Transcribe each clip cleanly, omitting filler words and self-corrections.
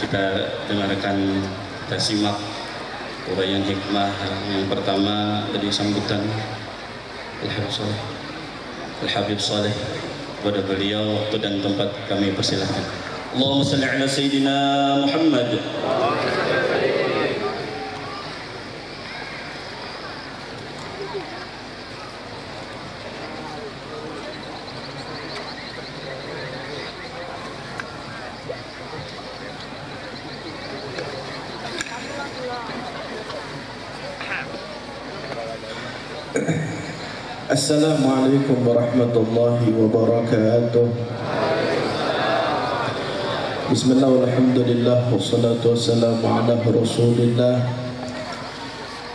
kita dengarkan, kita simak uraian hikmah yang pertama dari sambutan Al-Habib Saleh kepada beliau. Waktu dan tempat kami persilahkan. Allahumma salli ala Sayyidina Muhammad. Assalamualaikum warahmatullahi wabarakatuh. Bismillah walhamdulillah wassalatu wassalamu ala rasulillah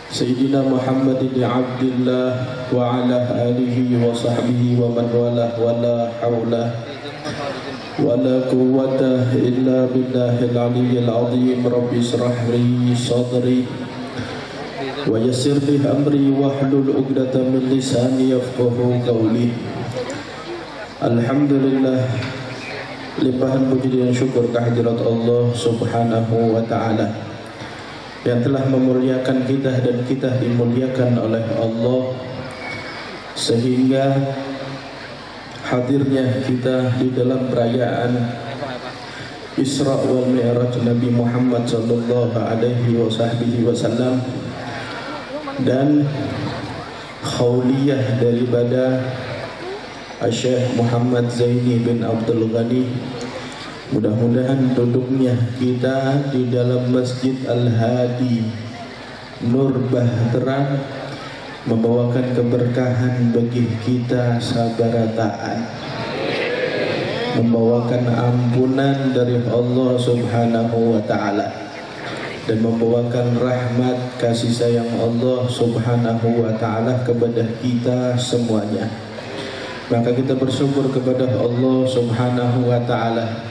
Sayyidina Muhammadin abdillah wa ala alihi wa sahbihi wa man walah wa la hawla wa la quwwata illa billahil aliyyil azim. Rabbi israh li sadri wa yassir li amri wahlul 'uqdatam min lisani yafqahu qawli. Alhamdulillah, limpahan puji dan syukur kehadirat Allah Subhanahu wa taala yang telah memuliakan kita dan kita dimuliakan oleh Allah sehingga hadirnya kita di dalam perayaan Isra wal Mi'raj Nabi Muhammad sallallahu alaihi wasallam dan khauliyah daripada Syekh Muhammad Zaini bin Abdul Ghani. Mudah-mudahan duduknya kita di dalam Masjid Al-Hadi Nur Bahtera membawakan keberkahan bagi kita sabarataan, membawakan ampunan dari Allah Subhanahu wa taala, dan membawakan rahmat kasih sayang Allah Subhanahu wa taala kepada kita semuanya. Maka kita bersyukur kepada Allah Subhanahu wa taala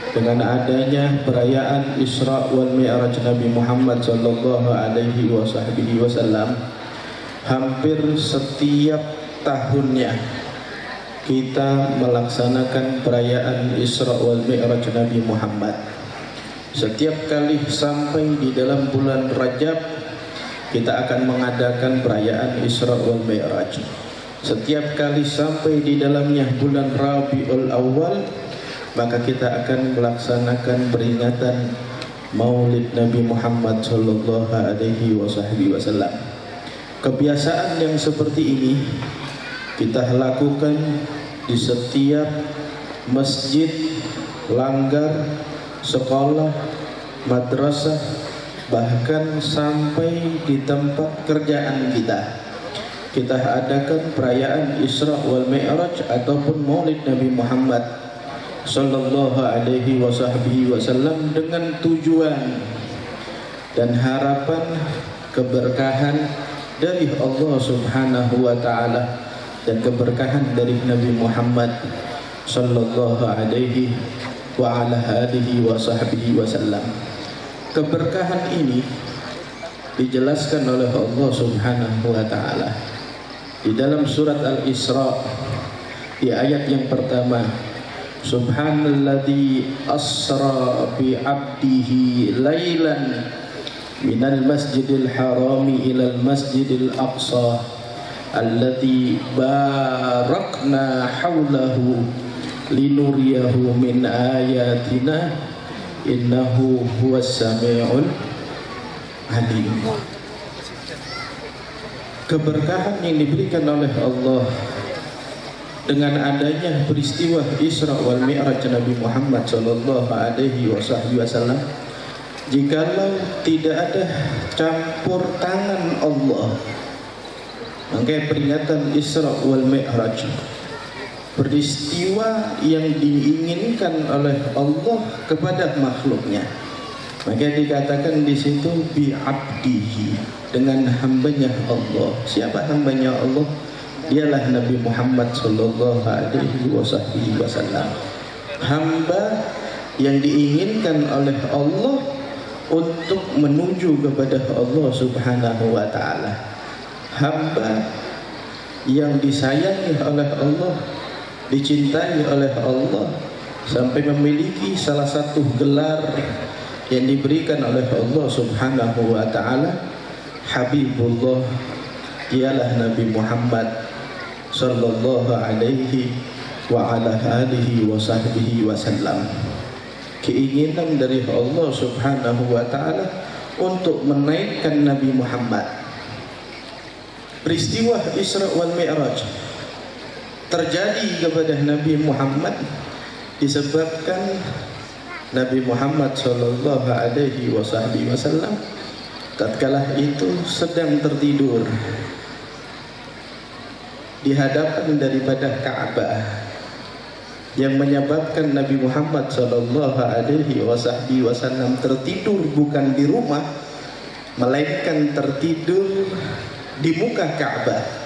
dengan adanya perayaan Isra wal Mi'raj Nabi Muhammad sallallahu alaihi wasallam. Hampir setiap tahunnya kita melaksanakan perayaan Isra wal Mi'raj Nabi Muhammad. Setiap kali sampai di dalam bulan Rajab, kita akan mengadakan perayaan Isra wal Mi'raj. Setiap kali sampai di dalamnya bulan Rabiul Awal, maka kita akan melaksanakan peringatan Maulid Nabi Muhammad sallallahu alaihi wasallam. Kebiasaan yang seperti ini kita lakukan di setiap masjid, langgar, sekolah, madrasah, bahkan sampai di tempat kerjaan kita. Kita adakan perayaan Isra wal Mi'raj ataupun Maulid Nabi Muhammad sallallahu alaihi wasallam dengan tujuan dan harapan keberkahan dari Allah Subhanahu wa taala dan keberkahan dari Nabi Muhammad sallallahu alaihi wa ala alihi wa sahbihi wasallam. Keberkahan ini dijelaskan oleh Allah Subhanahu wa taala di dalam surat Al-Isra di ayat yang pertama. Subhanalladzi asra bi 'abdihi lailan minal masjidil harami ilal masjidil aqsa alladzi barakna haulahu linuriyahu min ayatina innahu huwas sami'ul alim. Keberkahan yang diberikan oleh Allah dengan adanya peristiwa Isra wal Mi'raj Nabi Muhammad sallallahu alaihi wasallam, jikalau tidak ada campur tangan Allah, maka peringatan Isra wal Mi'raj, peristiwa yang diinginkan oleh Allah kepada makhluknya, maka dikatakan di situ bi abdihi, dengan hambanya Allah. Siapa hambanya Allah? Dialah Nabi Muhammad sallallahu alaihi wasallam. Hamba yang diinginkan oleh Allah untuk menuju kepada Allah Subhanahu wa taala. Hamba yang disayangi oleh Allah, dicintai oleh Allah, sampai memiliki salah satu gelar yang diberikan oleh Allah Subhanahu wa taala, Habibullah ialah Nabi Muhammad sallallahu alaihi wa ala alihi wa sahbihi wasallam. Keinginan dari Allah Subhanahu wa taala untuk menaikkan Nabi Muhammad. Peristiwa Isra wal Mi'raj terjadi kepada Nabi Muhammad disebabkan Nabi Muhammad sallallahu alaihi wasallam tatkala itu sedang tertidur di hadapan daripada Ka'bah, yang menyebabkan Nabi Muhammad sallallahu alaihi wasallam tertidur bukan di rumah melainkan tertidur di muka Ka'bah.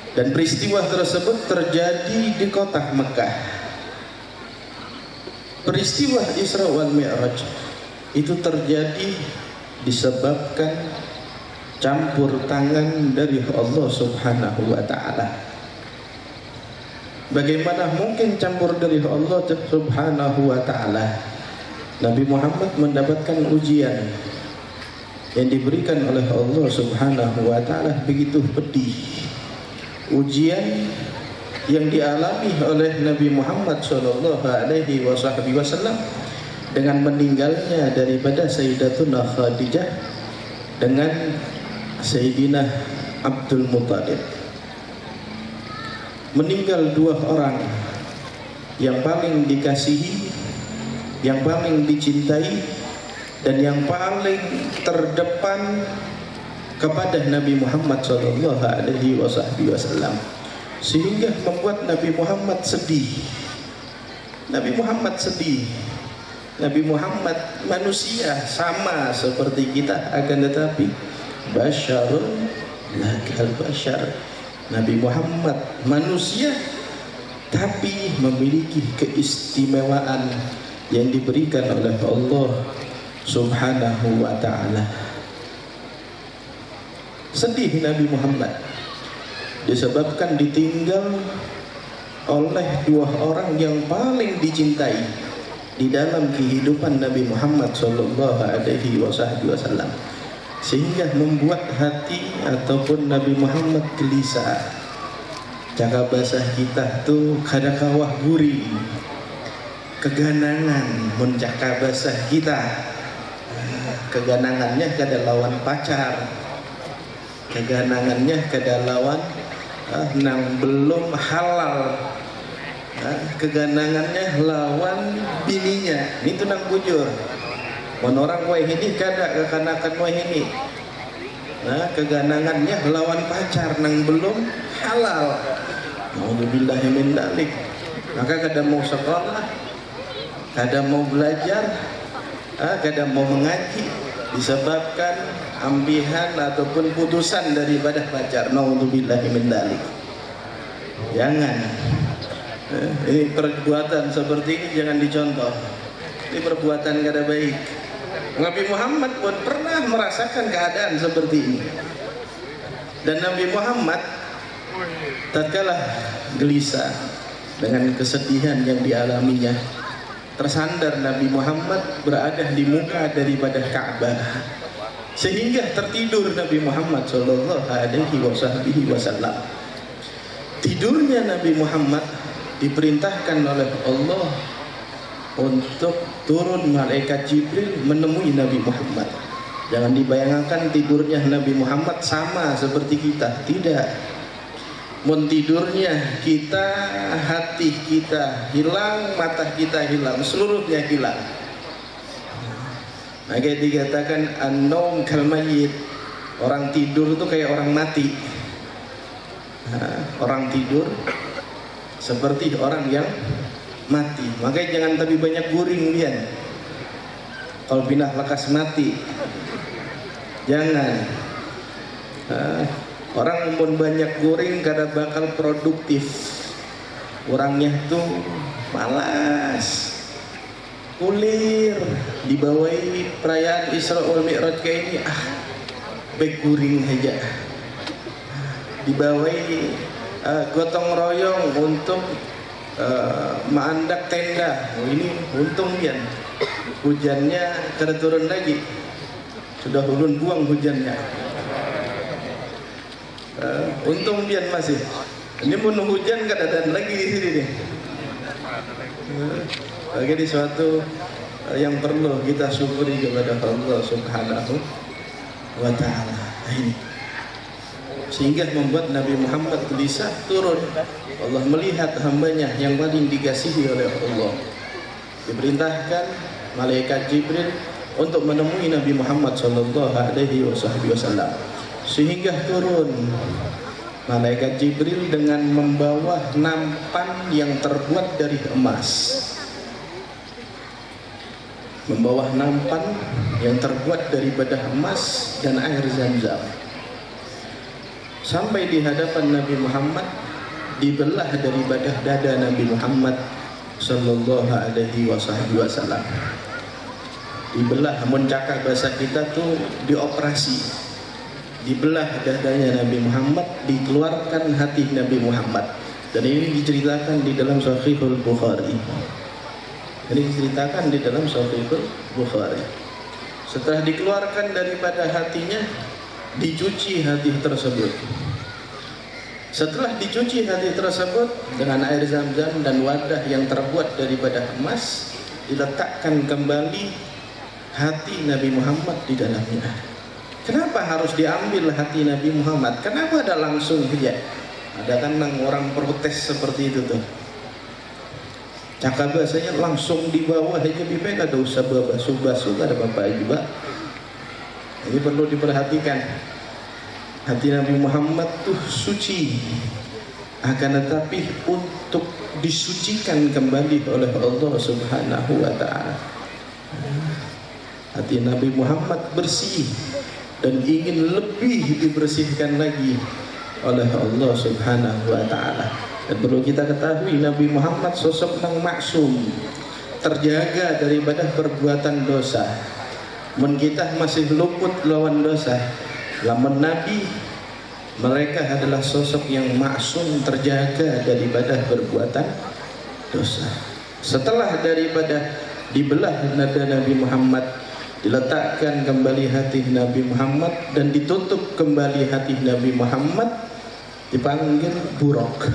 Dan peristiwa tersebut terjadi di kota Mekah. Peristiwa Isra wal Mi'raj itu terjadi disebabkan campur tangan dari Allah Subhanahu wa taala. Bagaimana mungkin campur dari Allah Subhanahu wa taala? Nabi Muhammad mendapatkan ujian yang diberikan oleh Allah Subhanahu wa taala begitu pedih. Ujian yang dialami oleh Nabi Muhammad sallallahu alaihi wasallam dengan meninggalnya daripada Sayyidatuna Khadijah dengan Sayyidina Abdul Muttalib. Meninggal dua orang yang paling dikasihi, yang paling dicintai, dan yang paling terdepan kepada Nabi Muhammad sallallahu alaihi wasallam, sehingga membuat Nabi Muhammad sedih. Nabi Muhammad sedih. Nabi Muhammad manusia sama seperti kita, akan tetapi basyarun lakal basyar. Nabi Muhammad manusia tapi memiliki keistimewaan yang diberikan oleh Allah Subhanahu wa taala. Sedih Nabi Muhammad disebabkan ditinggal oleh dua orang yang paling dicintai di dalam kehidupan Nabi Muhammad sallallahu alaihi wasallam, sehingga membuat hati ataupun Nabi Muhammad gelisah. Jaga basah kita tuh kada kawah guri keganangan menjaga basah kita. Keganangannya kada lawan pacar, keganangannya kada lawan nang belum halal, keganangannya lawan bininya. Itu nang bujur. Mon orang wae ini kada kekanakan wae ini. Keganangannya lawan pacar nang belum halal. Nauzubillahi min dzalik. Maka kada mau sekolah, kada mau belajar, kada mau mengaji disebabkan ambihan ataupun putusan daripada pacar. Nauzubillahi min dzalik. Jangan. Ini perbuatan seperti ini jangan dicontoh. Ini perbuatan kada baik. Nabi Muhammad pun pernah merasakan keadaan seperti ini. Dan Nabi Muhammad tatkala gelisah dengan kesedihan yang dialaminya, tersandar Nabi Muhammad berada di muka daripada Ka'bah, sehingga tertidur Nabi Muhammad sallallahu alaihi wasallam. Tidurnya Nabi Muhammad diperintahkan oleh Allah untuk turun malaikat Jibril menemui Nabi Muhammad. Jangan dibayangkan tidurnya Nabi Muhammad sama seperti kita, tidak. Mun tidurnya kita, hati kita hilang, mata kita hilang, seluruhnya hilang. Maka dikatakan an-naum kal mayyit. Orang tidur itu kayak orang mati. Orang tidur seperti orang yang mati. Makanya jangan tapi banyak guring lian. Kalau pindah lekas mati. Jangan. Orang pun banyak guring kada bakal produktif. Orangnya tuh malas, kulir. Dibawahi perayaan Isra wal Mi'raj kayak ini, baik guring aja. Dibawahi gotong royong untuk maandak tenda. Ini untung ya. hujannya kada turun lagi, sudah ulun buang hujannya. Untung pian masih. Ini pun hujan kada ada lagi di sini nih. Jadi suatu yang perlu kita syukuri kepada Allah Subhanahu wa ta'ala. Ini sehingga membuat Nabi Muhammad bisa turun. Allah melihat hambanya yang paling dikasihi oleh Allah, diperintahkan malaikat Jibril untuk menemui Nabi Muhammad sallallahu alaihi wasallam, sehingga turun malaikat Jibril dengan membawa nampan yang terbuat dari emas, membawa nampan yang terbuat daripada emas dan air Zam-Zam, sampai di hadapan Nabi Muhammad, dibelah daripada dada Nabi Muhammad sallallahu alaihi wasallam, dibelah. Mencakap bahasa kita tuh dioperasi, dibelah dadanya Nabi Muhammad, dikeluarkan hati Nabi Muhammad. Dan ini diceritakan di dalam Sahihul Bukhari. Ini diceritakan di dalam Sahihul Bukhari. Setelah dikeluarkan daripada hatinya, dicuci hati tersebut. Setelah dicuci hati tersebut dengan air Zam-Zam dan wadah yang terbuat daripada emas, diletakkan kembali hati Nabi Muhammad di dalamnya. Kenapa harus diambil hati Nabi Muhammad? Kenapa ada langsung saja? Ada kan orang protes seperti itu tuh. Cakap bahasanya langsung di bawah aja bipek, ada usah basuh-basuh, ada apa-apa juga. Ini perlu diperhatikan. Hati Nabi Muhammad tuh suci, akan tetapi untuk disucikan kembali oleh Allah Subhanahu wa ta'ala. Hati Nabi Muhammad bersih dan ingin lebih dibersihkan lagi oleh Allah Subhanahu wa ta'ala. Dan perlu kita ketahui, Nabi Muhammad sosok yang maksum, terjaga daripada perbuatan dosa. Men kita masih luput lawan dosa. Lamun Nabi, mereka adalah sosok yang maksum, terjaga daripada perbuatan dosa. Setelah daripada dibelah nada Nabi Muhammad, diletakkan kembali hati Nabi Muhammad dan ditutup kembali hati Nabi Muhammad, dipanggil buraq.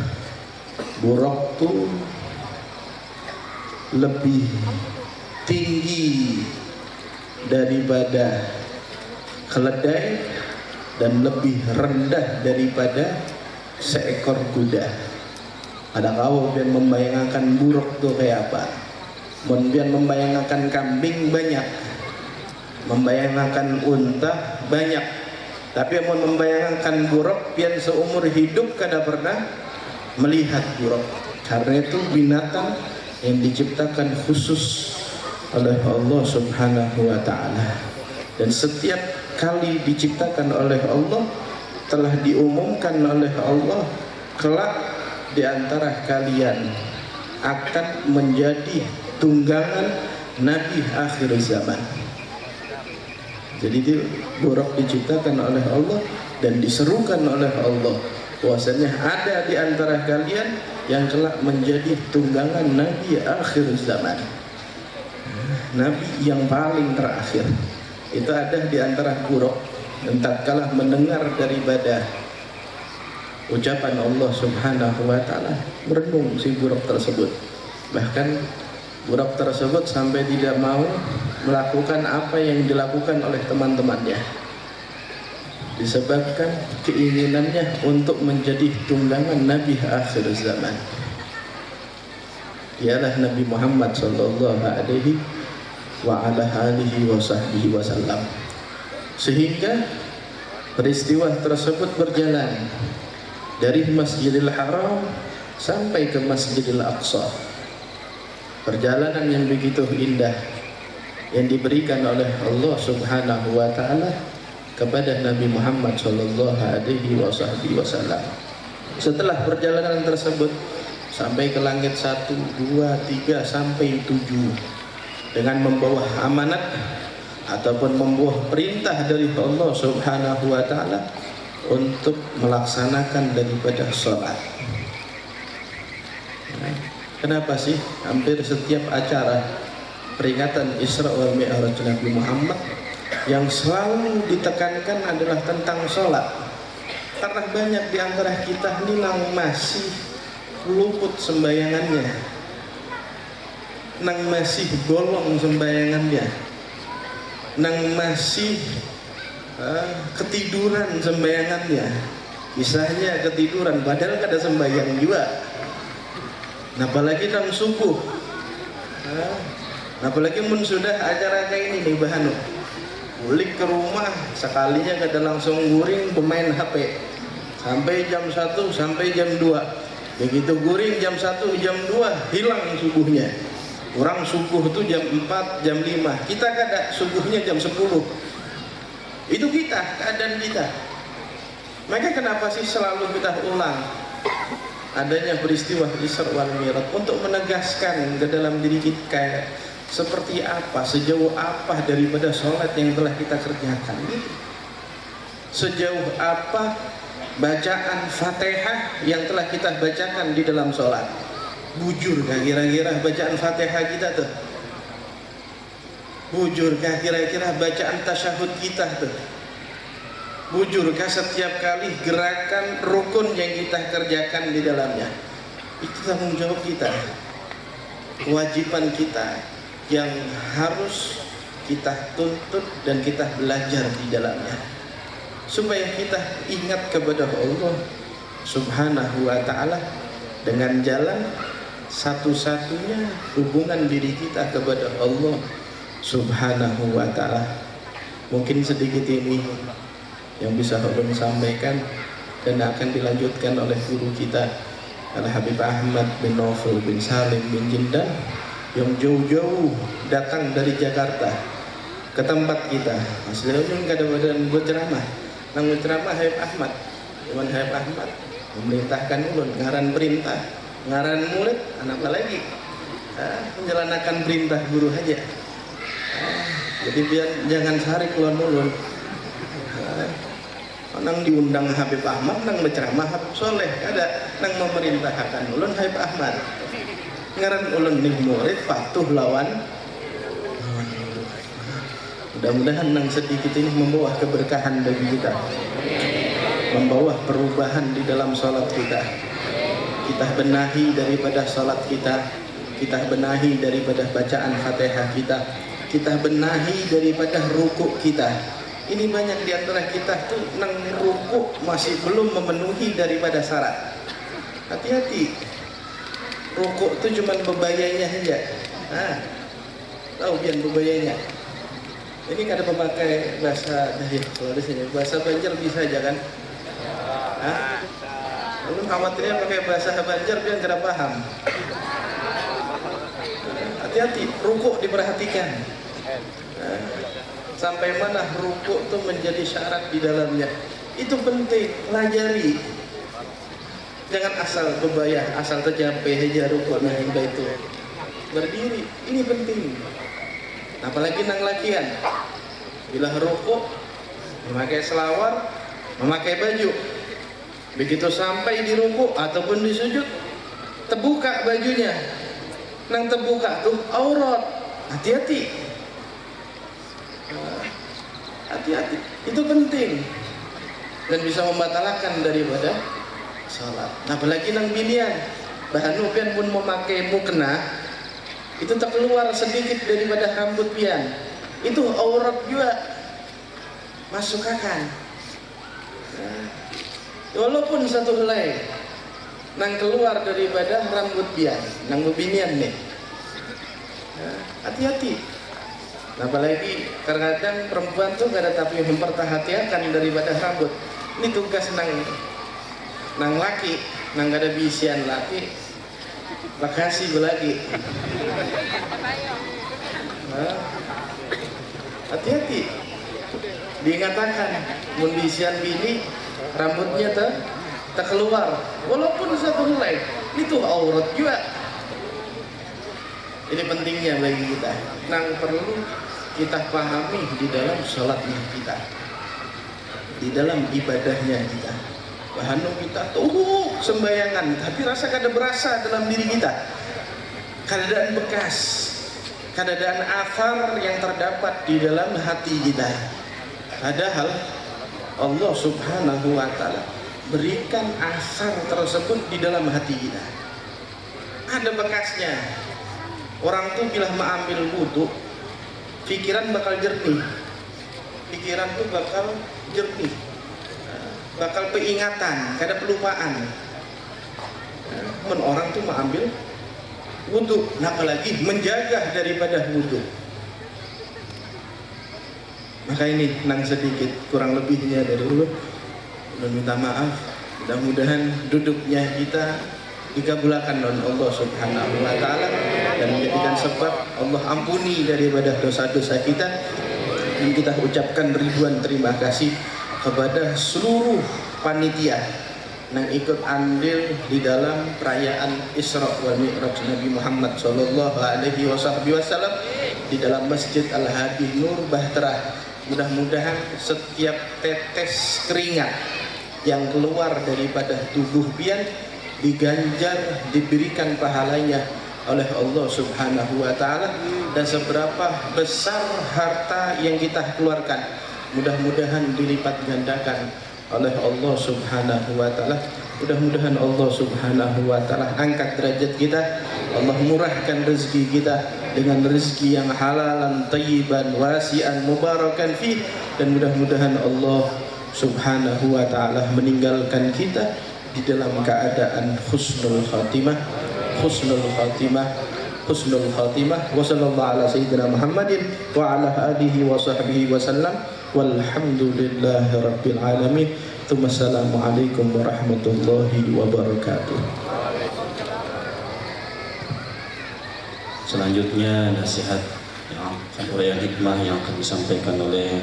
Buraq itu lebih tinggi daripada keledai dan lebih rendah daripada seekor kuda. Ada kau yang membayangkan buraq itu kayak apa? Kemudian membayangkan kambing banyak, membayangkan unta banyak, tapi mau membayangkan buraq, pian seumur hidup kada pernah melihat buraq. Karena itu binatang yang diciptakan khusus oleh Allah Subhanahu wa ta'ala, dan setiap kali diciptakan oleh Allah telah diumumkan oleh Allah, kelak di antara kalian akan menjadi tunggangan Nabi akhir zaman. Jadi itu buraq diciptakan oleh Allah dan diserukan oleh Allah, bahwasanya ada di antara kalian yang kelak menjadi tunggangan Nabi akhir zaman, Nabi yang paling terakhir. Itu ada di antara buraq, dan tatkala mendengar daripada ucapan Allah Subhanahu wa ta'ala, merenung si buraq tersebut. Bahkan buraq tersebut sampai tidak mau melakukan apa yang dilakukan oleh teman-temannya, disebabkan keinginannya untuk menjadi tunggangan Nabi akhir zaman. Dialah Nabi Muhammad sallallahu alaihi wa ala alihi wa sahbihi wasallam. Sehingga peristiwa tersebut berjalan dari Masjidil Haram sampai ke Masjidil Aqsa. Perjalanan yang begitu indah yang diberikan oleh Allah Subhanahu wa ta'ala kepada Nabi Muhammad sallallahu alaihi wasallam. Setelah perjalanan tersebut sampai ke langit 1, 2, 3 sampai 7 dengan membawa amanat ataupun membawa perintah dari Allah Subhanahu wa ta'ala untuk melaksanakan daripada sholat. Kenapa sih hampir setiap acara peringatan Isra wal Mi'raj Nabi Muhammad, yang selalu ditekankan adalah tentang sholat. Karena banyak di antara kita ini yang masih luput sembayangannya, nang masih bolong sembayangannya, nang masih ketiduran sembayangannya. Kisahnya ketiduran padahal kada sembayang juga. Nah, apalagi nang subuh, apalagi mun sudah acara kayak ini nih bahanu, balik ke rumah sekalinya kada langsung guring bermain HP sampai jam 1 sampai jam 2. Begitu guring jam 1 jam 2 hilang subuhnya. Orang subuh itu jam 4 jam 5, kita kada subuhnya jam 10. Itu kita, keadaan kita. Maka kenapa sih selalu kita ulang adanya peristiwa Isra wal Mi'raj untuk menegaskan ke dalam diri kita seperti apa, sejauh apa daripada sholat yang telah kita kerjakan, sejauh apa bacaan Fatihah yang telah kita bacakan di dalam sholat. Bujurkah kira-kira bacaan Fatihah kita tuh? Bujurkah kira-kira bacaan tasyahud kita tuh? Bujurkah setiap kali gerakan rukun yang kita kerjakan di dalamnya? Itu tanggung jawab kita, kewajiban kita yang harus kita tuntut dan kita belajar di dalamnya, supaya kita ingat kepada Allah Subhanahu wa ta'ala dengan jalan satu-satunya hubungan diri kita kepada Allah Subhanahu wa ta'ala. Mungkin sedikit ini yang bisa ulun sampaikan dan akan dilanjutkan oleh guru kita Al-Habib Ahmad bin Naufal bin Salim bin Jindan yang jauh-jauh datang dari Jakarta ke tempat kita. Asli ulun kadang-kadang berceramah, nang berceramah Habib Ahmad, Tuan Habib Ahmad memerintahkan ulun ngaran perintah, ngaran murid, anak lagi menjalankan perintah guru aja. Jadi biar jangan sarik ulun ulun. Nang diundang Habib Ahmad, nang berceramah Habib Soleh, ada nang memerintahkan ulun Habib Ahmad. Ngaran ulun nih murid patuh lawan. Mudah-mudahan nang sedikit ini membawa keberkahan bagi kita, membawa perubahan di dalam sholat kita. Kita benahi daripada sholat kita, kita benahi daripada bacaan Fatihah kita benahi daripada rukuk kita. Ini banyak di antara kita tuh nang rukuk masih belum memenuhi daripada syarat. Hati-hati, rukuk tuh cuman bebayanya aja. Tahu biar bebayanya. Ini kada memakai bahasa bahasa Banjar bisa aja kan? Lalu khawatirnya pakai bahasa Banjar biar kada paham. Hati-hati, rukuk diperhatikan. Sampai mana rukuk itu menjadi syarat di dalamnya, itu penting, pelajari. Jangan asal bebayah, asal tercapai aja rukuk hingga itu berdiri, ini penting. Apalagi nang lakian, bila rukuk memakai selawar, memakai baju, begitu sampai di rukuk ataupun di sujud terbuka bajunya, nang terbuka tuh aurat. Hati-hati. Hati-hati, itu penting dan bisa membatalkan daripada sholat. Nah, apalagi nang bilian, bahanu pian pun memakai mukena, itu tak keluar sedikit daripada rambut pian, itu aurat juga, masuk akan. Walaupun satu helai nang keluar daripada rambut pian, nang bebinian nih, hati-hati. Nah, apalagi kadang-kadang perempuan tuh gak ada tapi memperhatikan daripada rambut. Ini tugas nang laki, nang gak ada bisian laki, makasih lagi. Hati-hati, diingatkan mun bisian bini rambutnya tak keluar, walaupun satu helai, itu aurat juga. Ini pentingnya bagi kita, nang perlu kita pahami di dalam sholatnya kita, di dalam ibadahnya kita. Bahanu kita tuh sembayangan, tapi rasa kada berasa dalam diri kita, keadaan bekas. keadaan athar yang terdapat di dalam hati kita. Padahal Allah Subhanahu wa Ta'ala berikan asar tersebut di dalam hati kita. Ada bekasnya. Orang tuh bila mengambil wudhu, pikiran bakal jernih. Pikiran tuh bakal jernih, bakal peingatan, kada pelupaan. Orang tuh mengambil wudhu, nah apalagi menjaga daripada wudhu. Maka ini nang sedikit kurang lebihnya dari dulu, dan minta maaf. Mudah-mudahan duduknya kita dikabulkan oleh Allah Subhanahu wa Ta'ala dan menjadikan sebab Allah ampuni daripada dosa-dosa kita. Dan kita ucapkan ribuan terima kasih kepada seluruh panitia yang ikut andil di dalam perayaan Isra wal Mi'raj Nabi Muhammad sallallahu alaihi wasallam di dalam Masjid Al-Hadi Nur Bahtera. Mudah-mudahan setiap tetes keringat yang keluar daripada tubuh pian diganjar, diberikan pahalanya oleh Allah Subhanahu wa Ta'ala. Dan seberapa besar harta yang kita keluarkan, mudah-mudahan dilipat gandakan oleh Allah Subhanahu wa Ta'ala. Mudah-mudahan Allah Subhanahu wa Ta'ala angkat derajat kita, Allah murahkan rezeki kita dengan rezeki yang halalan, thayyiban, wasi'an, mubarakan fih. Dan mudah-mudahan Allah Subhanahu wa Ta'ala meninggalkan kita di dalam keadaan husnul khatimah, husnul khatimah, husnul khatimah. Wa sallallahu ala sayyidina Muhammadin wa ala alihi wa sahbihi wa sallam. Walhamdulillahi rabbil alamin. Assalamualaikum warahmatullahi wabarakatuh. Selanjutnya nasihat yang uraian hikmah yang akan disampaikan oleh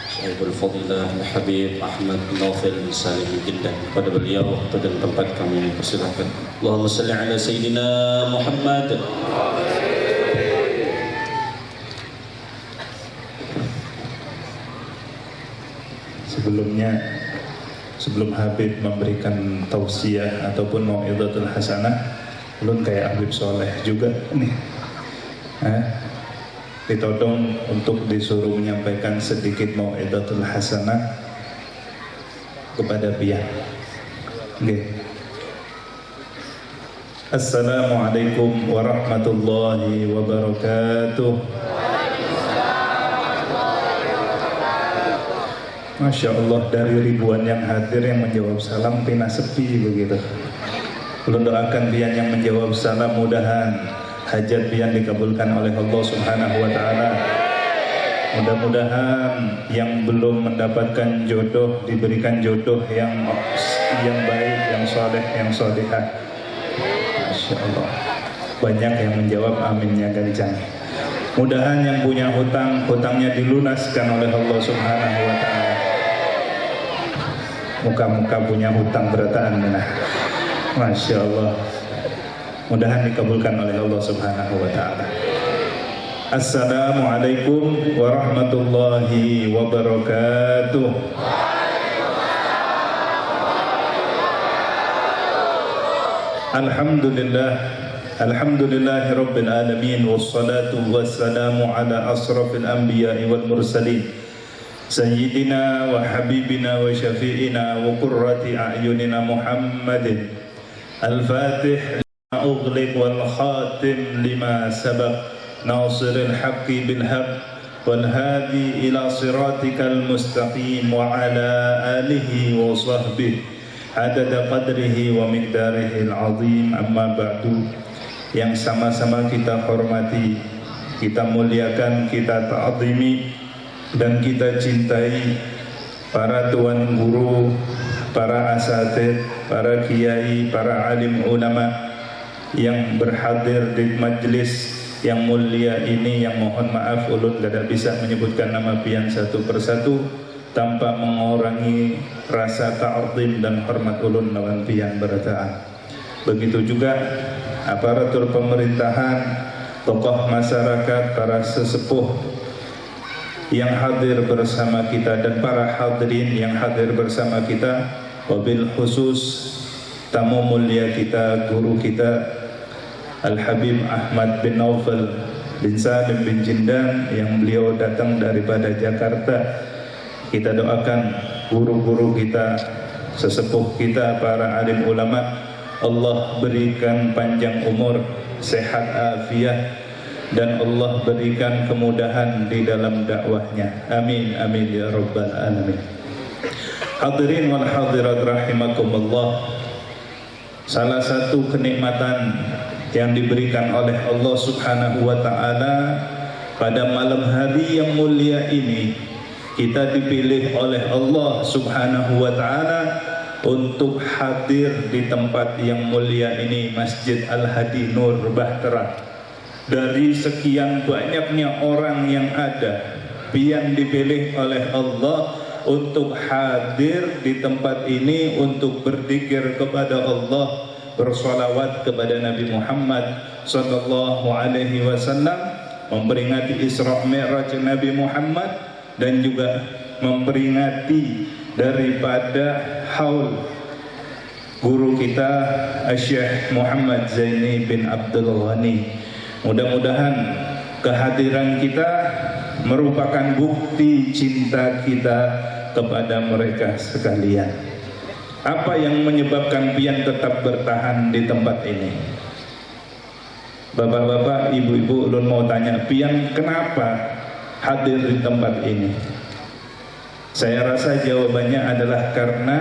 Syaikhul Fadilah Habib Ahmad Naufal Salim Jindan. Kepada beliau dan tempat kami persilakan. Allahumma salli ala sayyidina Muhammad. Sebelum Habib memberikan tausiah ataupun mau'izatul hasanah, ulun kayak Habib Soleh juga nih, ditodong untuk disuruh menyampaikan sedikit mau'izatul hasanah kepada pihak. Okay. Assalamualaikum warahmatullahi wabarakatuh. Masya Allah, dari ribuan yang hadir yang menjawab salam pina sepi begitu. Ulun doakan pian yang menjawab salam, mudahan hajat pian dikabulkan oleh Allah Subhanahu wa Ta'ala. Mudah-mudahan yang belum mendapatkan jodoh diberikan jodoh yang baik, yang soleh, yang solehah. Masya Allah, banyak yang menjawab aminnya kencang. Mudahan yang punya hutang, hutangnya dilunaskan oleh Allah Subhanahu wa Ta'ala. Muka-muka punya hutang berataan nah. Masya Allah, mudahan dikabulkan oleh Allah Subhanahu wa Ta'ala. Assalamualaikum warahmatullahi wabarakatuh. Alhamdulillah, alhamdulillahi rabbil alamin, wassalatu wassalamu ala asrafil anbiya'i wal mursalin, Sayyidina wa habibina wa syafi'ina wa qurrati a'yunina Muhammadin al-fatih lima ughliq wal khatim lima sabaq, nasiril haqqi bil haqq wal hadi ila siratikal mustaqim wa ala alihi wa sahbihi adada qadrihi wa miqdarihi al-azim. Amma ba'du, yang sama-sama kita hormati, kita muliakan, kita ta'zimi dan kita cintai para tuan guru, para asatidz, para kiai, para alim ulama yang berhadir di majlis yang mulia ini, yang mohon maaf ulun tidak bisa menyebutkan nama pian satu persatu tanpa mengurangi rasa ta'zim dan hormat ulun lawan pian berataan. Begitu juga aparatur pemerintahan, tokoh masyarakat, para sesepuh yang hadir bersama kita dan para hadirin yang hadir bersama kita, wabil khusus tamu mulia kita, guru kita Al-Habib Ahmad bin Naufal bin Salim bin Jindan yang beliau datang daripada Jakarta. Kita doakan guru-guru kita, sesepuh kita, para alim ulama, Allah berikan panjang umur, sehat afiat, dan Allah berikan kemudahan di dalam dakwahnya. Amin amin ya rabbal alamin. Hadirin wal hadirat rahimakumullah. Salah satu kenikmatan yang diberikan oleh Allah Subhanahu wa taala pada malam hari yang mulia ini, kita dipilih oleh Allah Subhanahu wa taala untuk hadir di tempat yang mulia ini, Masjid Al-Hadi Nur Bahtera. Dari sekian banyaknya orang yang ada, yang dipilih oleh Allah untuk hadir di tempat ini untuk berzikir kepada Allah, bersolawat kepada Nabi Muhammad sallallahu alaihi wasallam, memperingati Isra Mi'raj Nabi Muhammad, dan juga memperingati daripada haul guru kita Syekh Muhammad Zaini bin Abdul Ghani. Mudah-mudahan kehadiran kita merupakan bukti cinta kita kepada mereka sekalian. Apa yang menyebabkan pian tetap bertahan di tempat ini? Bapak-bapak, ibu-ibu, ulun mau tanya, pian kenapa hadir di tempat ini? Saya rasa jawabannya adalah karena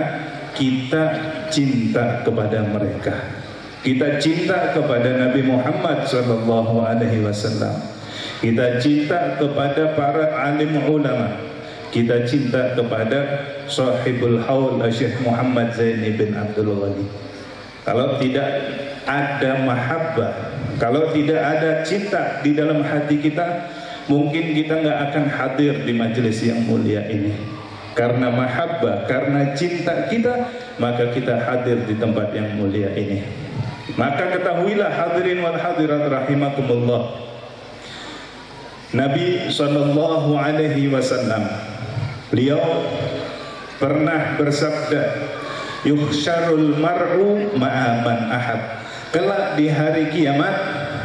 kita cinta kepada mereka. Kita cinta kepada Nabi Muhammad sallallahu alaihi wasallam. Kita cinta kepada para alim ulama. Kita cinta kepada sahibul haul Syekh Muhammad Zaini bin Abdul Ghani. Kalau tidak ada mahabbah, kalau tidak ada cinta di dalam hati kita, mungkin kita nggak akan hadir di majelis yang mulia ini. Karena mahabbah, karena cinta kita, maka kita hadir di tempat yang mulia ini. Maka ketahuilah hadirin wal hadirat rahimakumullah, Nabi sallallahu alaihi wasallam, beliau pernah bersabda, yuhsyarul mar'u ma'aman ahab. Kelak di hari kiamat,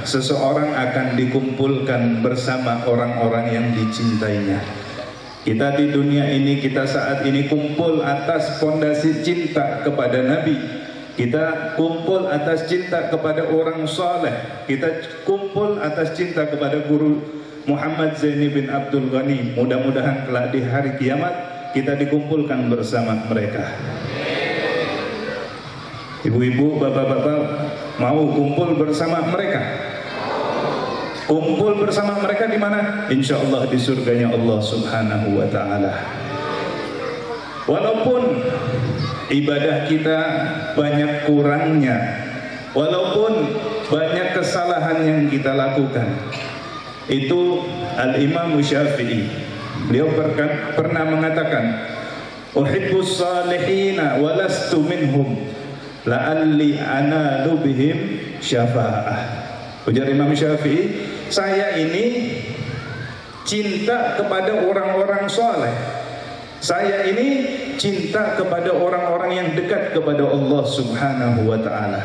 seseorang akan dikumpulkan bersama orang-orang yang dicintainya. Kita di dunia ini, kita saat ini kumpul atas fondasi cinta kepada Nabi. Kita kumpul atas cinta kepada orang saleh. Kita kumpul atas cinta kepada guru Muhammad Zaini bin Abdul Ghani. Mudah-mudahan kelak di hari kiamat kita dikumpulkan bersama mereka. Ibu-ibu, bapak-bapak, mau kumpul bersama mereka? Kumpul bersama mereka di mana? Insyaallah di surganya Allah Subhanahu wa taala. Walaupun ibadah kita banyak kurangnya, walaupun banyak kesalahan yang kita lakukan, itu Al-Imam Syafi'i, beliau pernah mengatakan, uhibbus salihina walastu minhum la'alli analu bihim syafa'ah. Ujar Imam Syafi'i, saya ini cinta kepada orang-orang saleh. Saya ini cinta kepada orang-orang yang dekat kepada Allah Subhanahu wa ta'ala.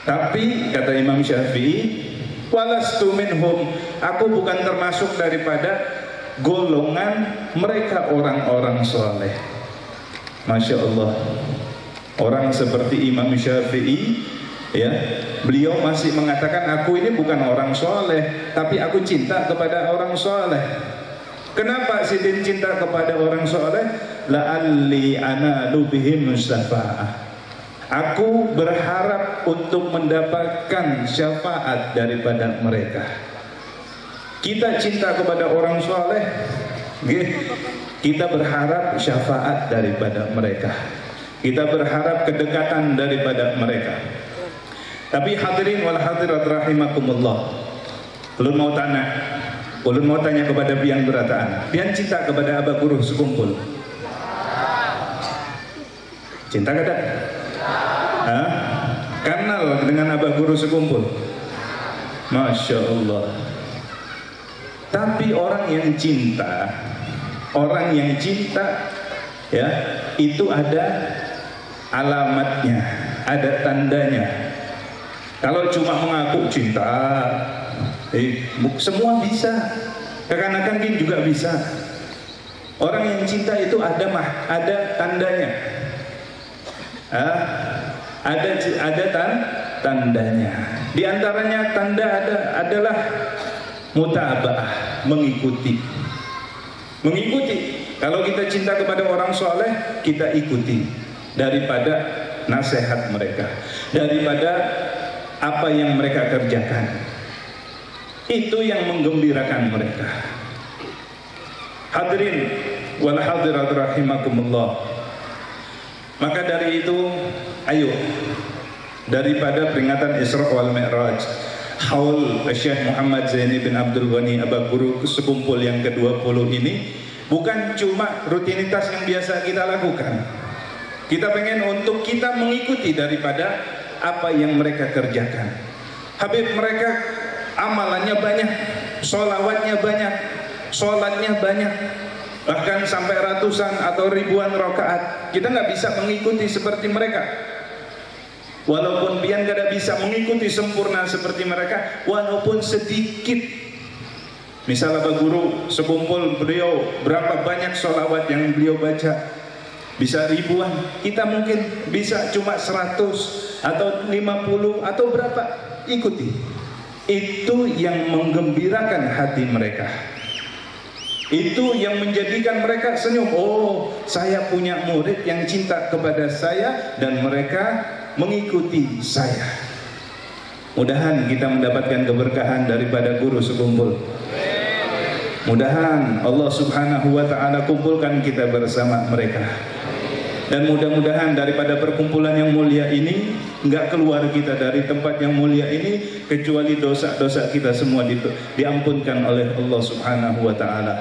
Tapi kata Imam Syafi'i, walastu minhum, aku bukan termasuk daripada golongan mereka orang-orang soleh. Masya Allah, orang seperti Imam Syafi'i, ya, beliau masih mengatakan, aku ini bukan orang soleh, tapi aku cinta kepada orang soleh. Kenapa Sidin cinta kepada orang soleh? La'alli analu bihim syafa'ah. Aku berharap untuk mendapatkan syafaat daripada mereka. Kita cinta kepada orang soleh, kita berharap syafaat daripada mereka. Kita berharap kedekatan daripada mereka. Tapi hadirin wal hadirat rahimakumullah, ulun mau tanya kepada pian berataan, pian cinta kepada abah guru sekumpul? Cinta kada? Kenal dengan abah guru sekumpul? Masya Allah. Tapi orang yang cinta, ya, itu ada alamatnya, ada tandanya. Kalau cuma mengaku cinta, semua bisa. Kekanak-kanak juga bisa. Orang yang cinta itu ada tandanya. Ada tandanya. Di antaranya tanda adalah mutabaah, mengikuti. Kalau kita cinta kepada orang soleh, kita ikuti daripada nasihat mereka, daripada apa yang mereka kerjakan. Itu yang menggembirakan mereka. Hadirin wal hadirat rahimakumullah. Maka dari itu, ayo, daripada peringatan Isra wal Mi'raj, haul Syekh Muhammad Zaini bin Abdul Ghani Abaguru sekumpul yang ke-20 ini bukan cuma rutinitas yang biasa kita lakukan. Kita pengen untuk kita mengikuti daripada apa yang mereka kerjakan. Habib mereka amalannya banyak, sholawatnya banyak, sholatnya banyak, bahkan sampai ratusan atau ribuan rakaat. Kita nggak bisa mengikuti seperti mereka. Walaupun pian tidak bisa mengikuti sempurna seperti mereka, walaupun sedikit. Misalnya Pak Guru sekumpul beliau berapa banyak sholawat yang beliau baca, bisa ribuan. Kita mungkin bisa cuma 100 atau 50 atau berapa, ikuti. Itu yang menggembirakan hati mereka. Itu yang menjadikan mereka senyum. Oh, saya punya murid yang cinta kepada saya dan mereka mengikuti saya. Mudahan kita mendapatkan keberkahan daripada guru sekumpul. Mudahan Allah Subhanahu wa ta'ala kumpulkan kita bersama mereka. Dan mudah-mudahan daripada perkumpulan yang mulia ini enggak keluar kita dari tempat yang mulia ini kecuali dosa-dosa kita semua diampunkan oleh Allah Subhanahu wa ta'ala.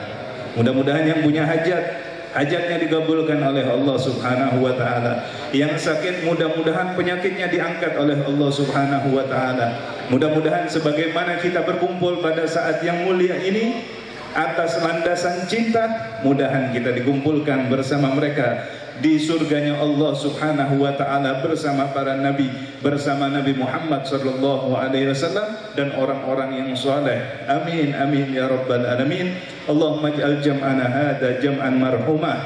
Mudah-mudahan yang punya hajatnya dikabulkan oleh Allah Subhanahu wa ta'ala. Yang sakit mudah-mudahan penyakitnya diangkat oleh Allah Subhanahu wa ta'ala. Mudah-mudahan sebagaimana kita berkumpul pada saat yang mulia ini atas landasan cinta, mudahan kita dikumpulkan bersama mereka di surganya Allah Subhanahu wa ta'ala bersama para nabi, bersama Nabi Muhammad sallallahu alaihi wasallam dan orang-orang yang saleh. Amin amin ya rabbal alamin. Allahumma ij'al jam'ana hadza jam'an marhumah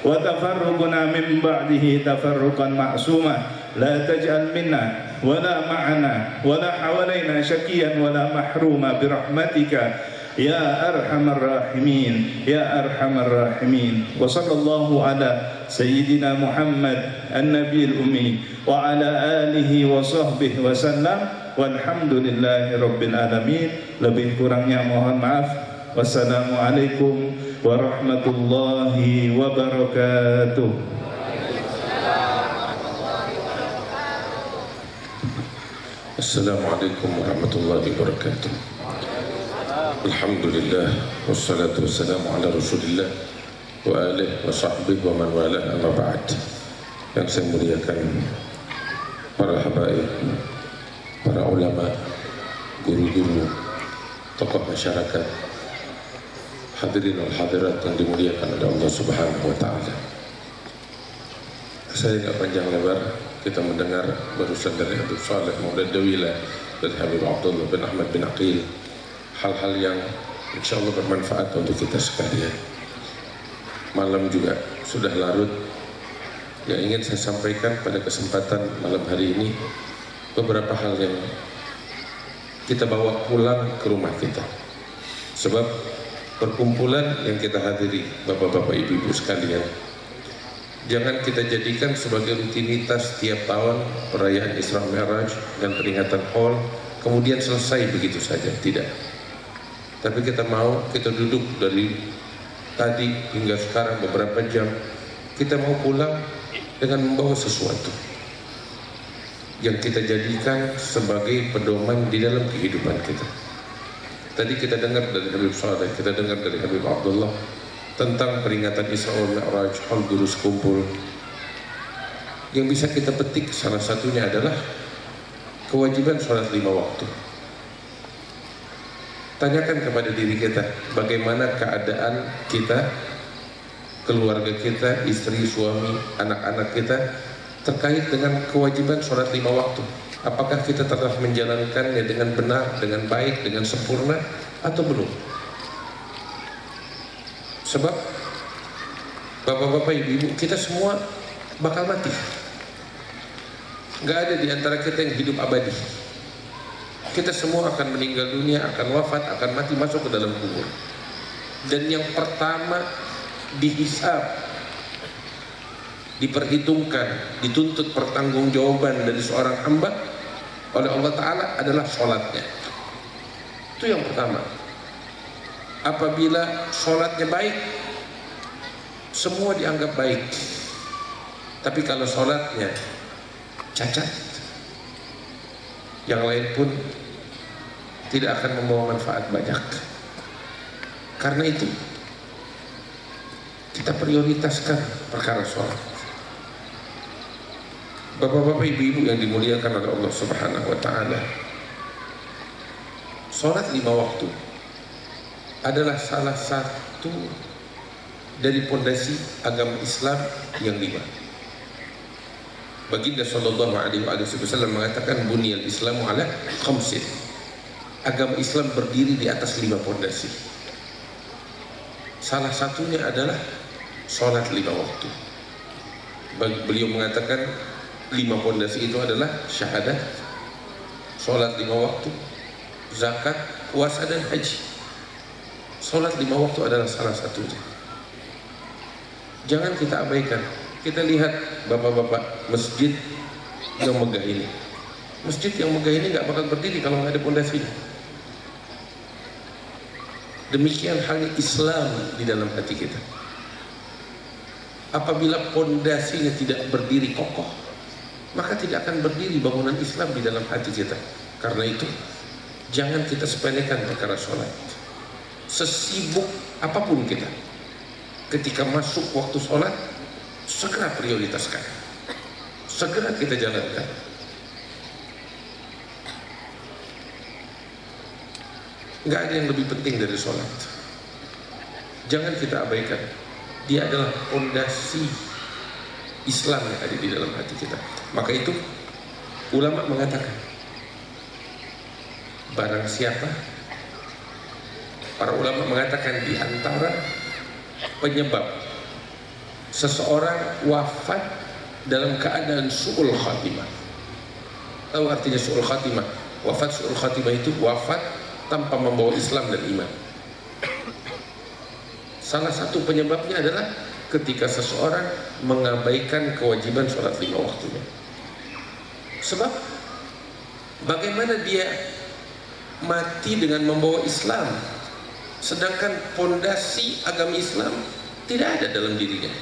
wa tafarruquna min ba'dihi tafarruqan ma'sumah. La taj'al minna wala ma'ana wala hawalaina syaqiyan wala mahruma birahmatika ya arhamar rahimin ya arhamar rahimin. Wa sallallahu ala sayyidina Muhammad an-nabiyil ummi wa ala alihi wa sahbihi wa sallam walhamdulillahi rabbil alamin. Lebih kurangnya mohon maaf. Wassalamualaikum warahmatullahi wabarakatuh. Assalamualaikum warahmatullahi wabarakatuh. Alhamdulillah wassalatu wassalamu ala Rasulillah wa alihi wa sahbihi wa man walah, amma ba'd. Yang saya muliakan para habaib, para ulama, guru-guru, tokoh masyarakat, hadirin wal hadirat yang dimuliakan oleh Allah Subhanahu wa ta'ala. Saya enggak panjang lebar, kita mendengar barusan dari Habib Saleh Maulid Dawila, dari Habib Abdullah bin Ahmad bin Aqil, hal-hal yang insya Allah bermanfaat untuk kita sekalian. Malam juga sudah larut. Yang ingin saya sampaikan pada kesempatan malam hari ini, beberapa hal yang kita bawa pulang ke rumah kita. Sebab perkumpulan yang kita hadiri, bapak-bapak, ibu-ibu sekalian, jangan kita jadikan sebagai rutinitas tiap tahun perayaan Isra Mi'raj dan peringatan Haul kemudian selesai begitu saja. Tidak. Tapi kita mau, kita duduk dari tadi hingga sekarang beberapa jam, kita mau pulang dengan membawa sesuatu yang kita jadikan sebagai pedoman di dalam kehidupan kita. Tadi kita dengar dari Habib Saleh, kita dengar dari Habib Abdullah tentang peringatan Isra wal Mi'raj, Haul Guru Sekumpul. Yang bisa kita petik salah satunya adalah kewajiban sholat 5 waktu. Tanyakan kepada diri kita, bagaimana keadaan kita, keluarga kita, istri, suami, anak-anak kita terkait dengan kewajiban sholat 5 waktu. Apakah kita telah menjalankannya dengan benar, dengan baik, dengan sempurna, atau belum? Sebab bapak-bapak, ibu-ibu, kita semua bakal mati. Gak ada di antara kita yang hidup abadi. Kita semua akan meninggal dunia, akan wafat, akan mati, masuk ke dalam kubur. Dan yang pertama dihisab, diperhitungkan, dituntut pertanggungjawaban dari seorang hamba oleh Allah Ta'ala adalah sholatnya. Itu yang pertama. Apabila sholatnya baik, semua dianggap baik. Tapi kalau sholatnya cacat, yang lain pun tidak akan membawa manfaat banyak. Karena itu kita prioritaskan perkara sholat. Bapak-bapak, ibu-ibu yang dimuliakan oleh Allah Subhanahu wa Ta'ala, sholat 5 waktu adalah salah satu dari pondasi agama Islam yang 5. Baginda sallallahu alaihi wasallam mengatakan buniyal Islamu ala khamsin. Agama Islam berdiri di atas 5 pondasi. Salah satunya adalah sholat 5 waktu. Beliau mengatakan 5 pondasi itu adalah syahadat, sholat 5 waktu, zakat, puasa, dan haji. Sholat 5 waktu adalah salah satunya. Jangan kita abaikan. Kita lihat bapak-bapak masjid yang megah ini. Masjid yang megah ini gak bakal berdiri kalau gak ada pondasinya. Demikian halnya Islam di dalam hati kita. Apabila pondasinya tidak berdiri kokoh, maka tidak akan berdiri bangunan Islam di dalam hati kita. Karena itu, jangan kita sepelekan perkara sholat. Sesibuk apapun kita, ketika masuk waktu sholat, segera prioritaskan, segera kita jalankan. Nggak ada yang lebih penting dari sholat. Jangan kita abaikan. Dia adalah fondasi Islam yang ada di dalam hati kita. Maka itu ulama mengatakan, barang siapa, para ulama mengatakan di antara penyebab seseorang wafat dalam keadaan su'ul khatimah. Tahu artinya su'ul khatimah? Wafat su'ul khatimah itu wafat tanpa membawa Islam dan iman. Salah satu penyebabnya adalah ketika seseorang mengabaikan kewajiban sholat 5 waktunya. Sebab bagaimana dia mati dengan membawa Islam, sedangkan pondasi agama Islam tidak ada dalam dirinya,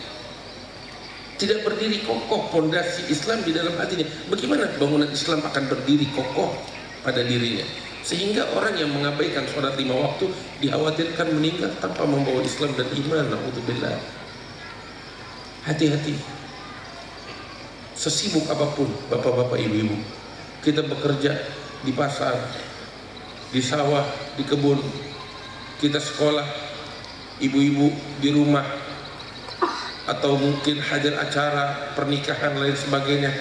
tidak berdiri kokoh pondasi Islam di dalam hatinya. Bagaimana bangunan Islam akan berdiri kokoh pada dirinya? Sehingga orang yang mengabaikan sholat 5 waktu dikhawatirkan meninggal tanpa membawa Islam dan iman. Na'udzubillah. Hati-hati. Sesibuk apapun bapak-bapak, ibu-ibu, kita bekerja di pasar, di sawah, di kebun, kita sekolah, ibu-ibu di rumah, atau mungkin hadir acara pernikahan lain sebagainya.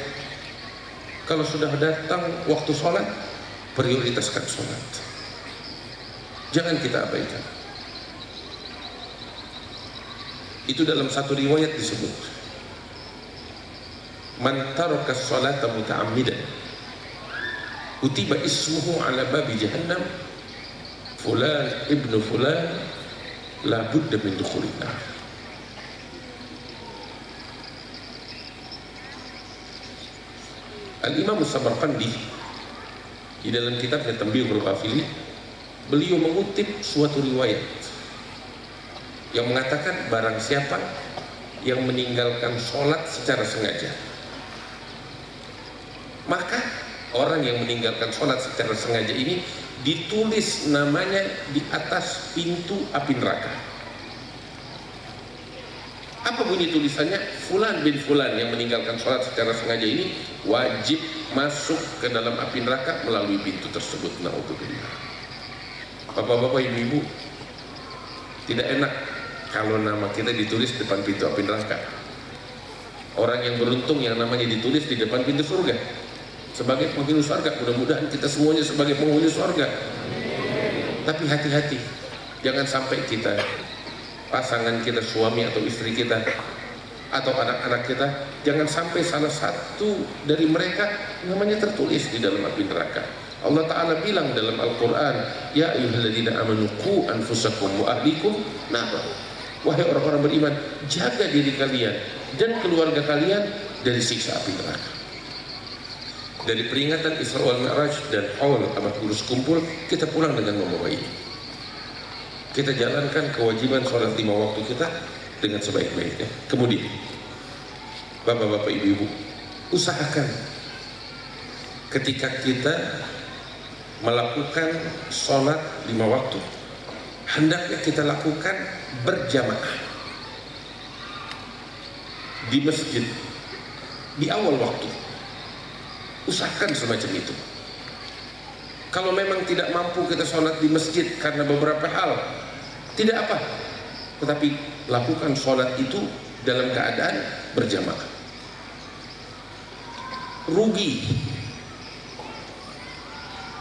Kalau sudah datang waktu sholat, prioritaskan sholat. Jangan kita abaikan. Itu dalam satu riwayat disebut, man taraka sholata muta'ammidan kutiba ismuhu ala babi jahannam fulan ibnu fulan la budda min dukhulin nar. Al-Imam As-Samarqandi di dalam kitabnya Tanbihul Ghafilin, beliau mengutip suatu riwayat yang mengatakan barang siapa yang meninggalkan sholat secara sengaja, maka orang yang meninggalkan sholat secara sengaja ini ditulis namanya di atas pintu api neraka. Apa bunyi tulisannya? Fulan bin Fulan yang meninggalkan sholat secara sengaja ini wajib masuk ke dalam api neraka melalui pintu tersebut. Na'udzubillah. Bapak-bapak, ibu-ibu, tidak enak kalau nama kita ditulis di depan pintu api neraka. Orang yang beruntung yang namanya ditulis di depan pintu surga. sebagai penghuni surga. Mudah-mudahan kita semuanya sebagai penghuni surga. Tapi hati-hati, jangan sampai kita, pasangan kita, suami atau istri kita, atau anak-anak kita, jangan sampai salah satu dari mereka namanya tertulis di dalam api neraka. Allah Ta'ala bilang dalam Al-Quran, ya ayyuhalladzina amanu qu anfusakum wa ahlikum nara. Wahai orang-orang beriman, jaga diri kalian dan keluarga kalian dari siksa api neraka. Dari peringatan Isra wal Mi'raj dan Haul Abad Kudus kumpul, kita pulang dengan membawa ini. Kita jalankan kewajiban sholat 5 waktu kita dengan sebaik-baiknya. Kemudian, bapak-bapak, ibu-ibu, usahakan ketika kita melakukan sholat 5 waktu, hendaknya kita lakukan berjamaah di masjid di awal waktu. Usahakan semacam itu. Kalau memang tidak mampu kita sholat di masjid karena beberapa hal, tidak apa, tetapi lakukan sholat itu dalam keadaan berjamaah. Rugi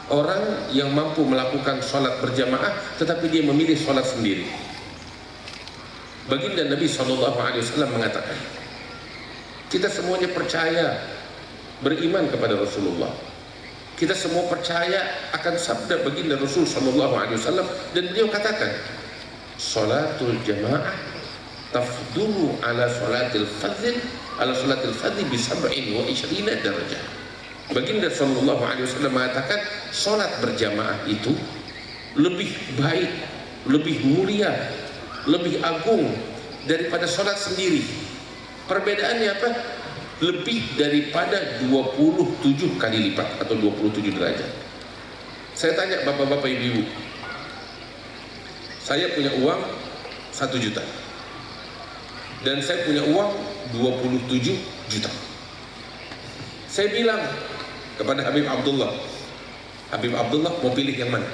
orang yang mampu melakukan sholat berjamaah tetapi dia memilih sholat sendiri. Baginda Nabi SAW mengatakan, kita semuanya percaya, beriman kepada Rasulullah. Kita semua percaya akan sabda baginda Rasul SAW, dan beliau katakan, sholatul jamaah tafdulu ala sholatil fadhi bi 27 darajah. Baginda SAW mengatakan, sholat berjamaah itu lebih baik, lebih mulia, lebih agung daripada sholat sendiri. Perbedaannya apa? Lebih daripada 27 kali lipat atau 27 derajat. Saya tanya bapak-bapak, ibu-ibu, saya punya uang 1 juta dan saya punya uang 27 juta. Saya bilang kepada Habib Abdullah, Habib Abdullah mau pilih yang mana?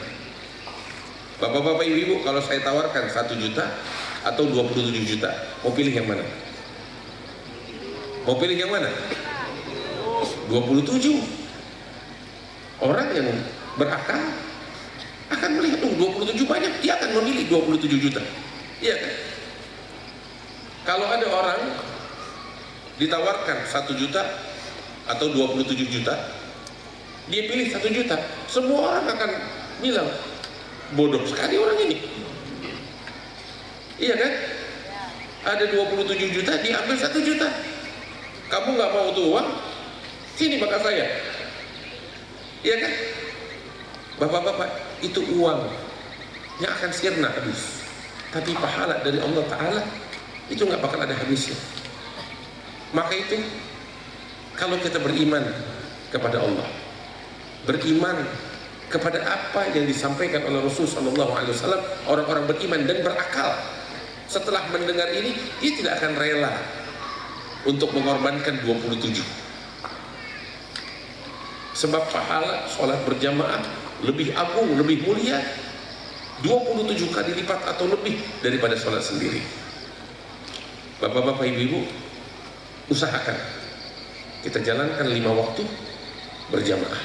Bapak-bapak, ibu-ibu, kalau saya tawarkan 1 juta atau 27 juta, mau pilih yang mana? Mau pilih yang mana? 27. Orang yang berakal akan melihat, 27 banyak, dia akan memilih 27 juta. Iya kan? Kalau ada orang ditawarkan 1 juta atau 27 juta, dia pilih 1 juta, semua orang akan bilang, bodoh sekali orang ini. Iya kan? Ada 27 juta, dia ambil 1 juta. Kamu nggak mau tuh uang? Sini bakal saya. Iya kan? Bapak-bapak, itu uang yang akan sirna habis. Tapi pahala dari Allah Ta'ala itu nggak bakal ada habisnya. Maka itu, kalau kita beriman kepada Allah, beriman kepada apa yang disampaikan oleh Rasul SAW, orang-orang beriman dan berakal, setelah mendengar ini, dia tidak akan rela untuk mengorbankan 27. Sebab pahala sholat berjamaah lebih agung, lebih mulia 27 kali lipat atau lebih daripada sholat sendiri. Bapak-bapak, ibu-ibu, usahakan kita jalankan 5 waktu berjamaah.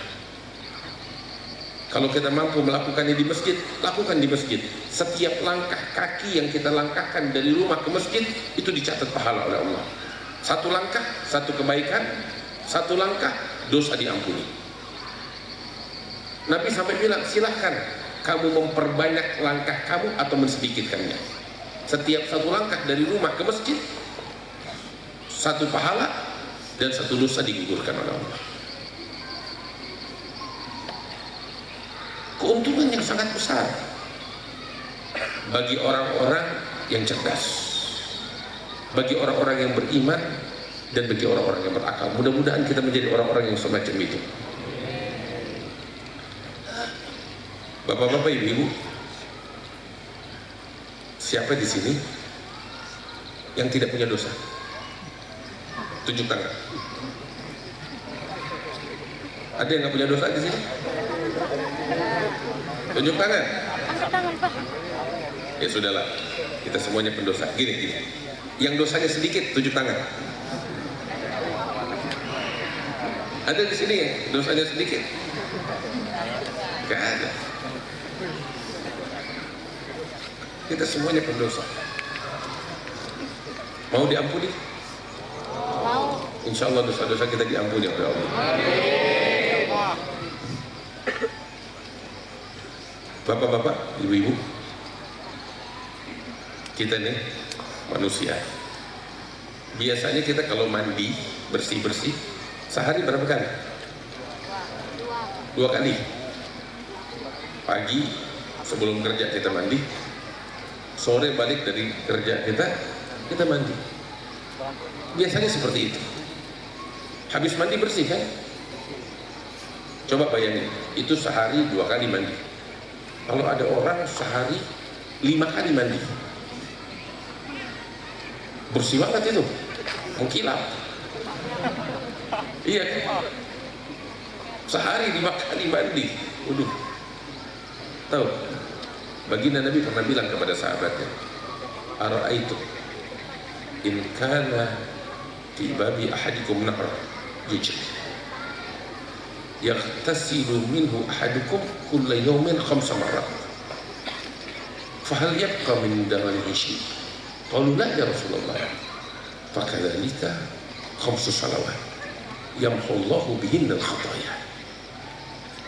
Kalau kita mampu melakukannya di masjid, lakukan di masjid. Setiap langkah kaki yang kita langkahkan dari rumah ke masjid, itu dicatat pahala oleh Allah. 1 langkah, 1 kebaikan, 1 langkah, dosa diampuni. Nabi sampai bilang, silahkan kamu memperbanyak langkah kamu atau mensedikitkannya. Setiap 1 langkah dari rumah ke masjid, 1 pahala dan 1 dosa digugurkan oleh Allah. Keuntungan yang sangat besar bagi orang-orang yang cerdas, bagi orang-orang yang beriman, dan bagi orang-orang yang berakal. Mudah-mudahan kita menjadi orang-orang yang semacam itu. Bapak-bapak, ibu-ibu, siapa di sini yang tidak punya dosa? Tunjuk tangan. Ada yang nggak punya dosa di sini? Tunjuk tangan. Angkat tangan, Pak. Ya sudahlah, kita semuanya pendosa. Gini. Yang dosanya sedikit, tunjuk tangan. Ada di sini ya, dosanya sedikit? Gak ada. Kita semuanya pendosa. Mau diampuni? Mau. Insya Allah dosa-dosa kita diampuni oleh Allah. Bapak-bapak, ibu-ibu, kita nih manusia. Biasanya kita kalau mandi bersih-bersih sehari berapa kali? 2 kali. Pagi sebelum kerja kita mandi, sore balik dari kerja kita mandi. Biasanya seperti itu. Habis mandi bersih kan? Coba bayangin, itu sehari 2 kali mandi. Kalau ada orang sehari 5 kali mandi, bersih banget itu, mengkilap. Iya kan? Sehari 5 kali mandi. Waduh. Tahu? Baginda Nabi pernah bilang kepada sahabatnya, "Ara'aitu in kana fi babi ahadikum nahr yajri yaghtasilu minhu ahadukum kulla yawmin 5 marrat fahal yabqa min daranihi shay?" Qalu la ya Rasulullah. Fakadzalika 5 salawat yamhullahu bihinna al-khataya.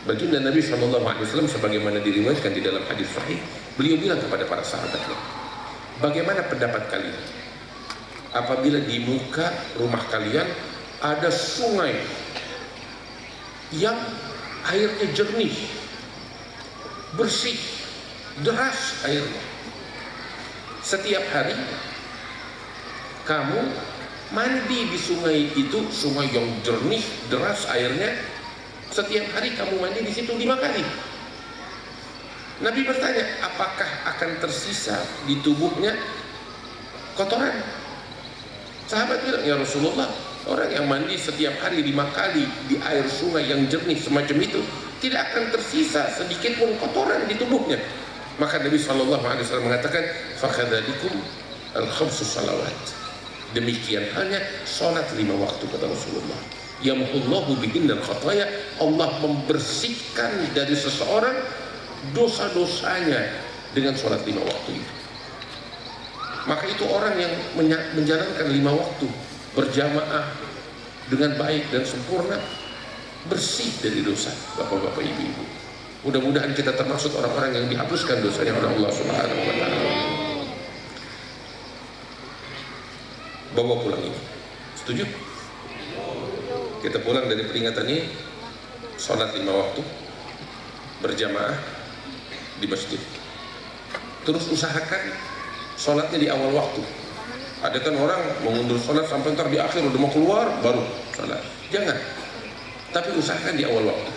Baginda Nabi SAW sebagaimana diriwayatkan di dalam hadis sahih, beliau bilang kepada para sahabatnya, bagaimana pendapat kalian apabila di muka rumah kalian ada sungai yang airnya jernih, bersih, deras airnya. Setiap hari kamu mandi di sungai itu, sungai yang jernih, deras airnya. Setiap hari kamu mandi di situ 5 kali. Nabi bertanya, apakah akan tersisa di tubuhnya kotoran? Sahabat bilang, ya Rasulullah, orang yang mandi setiap hari 5 kali di air sungai yang jernih semacam itu, tidak akan tersisa sedikit pun kotoran di tubuhnya. Maka Nabi SAW mengatakan, fakadzalikum al-5 salawat. Demikian halnya sholat 5 waktu, kata Rasulullah. Yamhullahu bihinnal khataya, Allah membersihkan dari seseorang dosa-dosanya dengan sholat 5 waktu itu. Maka itu orang yang menjalankan 5 waktu berjamaah dengan baik dan sempurna, bersih dari dosa. Bapak-bapak, ibu-ibu, mudah-mudahan kita termasuk orang-orang yang dihapuskan dosanya oleh Allah Subhanahu wa ta'ala. Bawa pulang ini, setuju? Kita pulang dari peringatan ini, sholat 5 waktu berjamaah di masjid. Terus usahakan sholatnya di awal waktu. Ada kan orang mengundur sholat sampai ntar di akhir udah mau keluar baru sholat. Jangan. Tapi usahakan di awal waktu.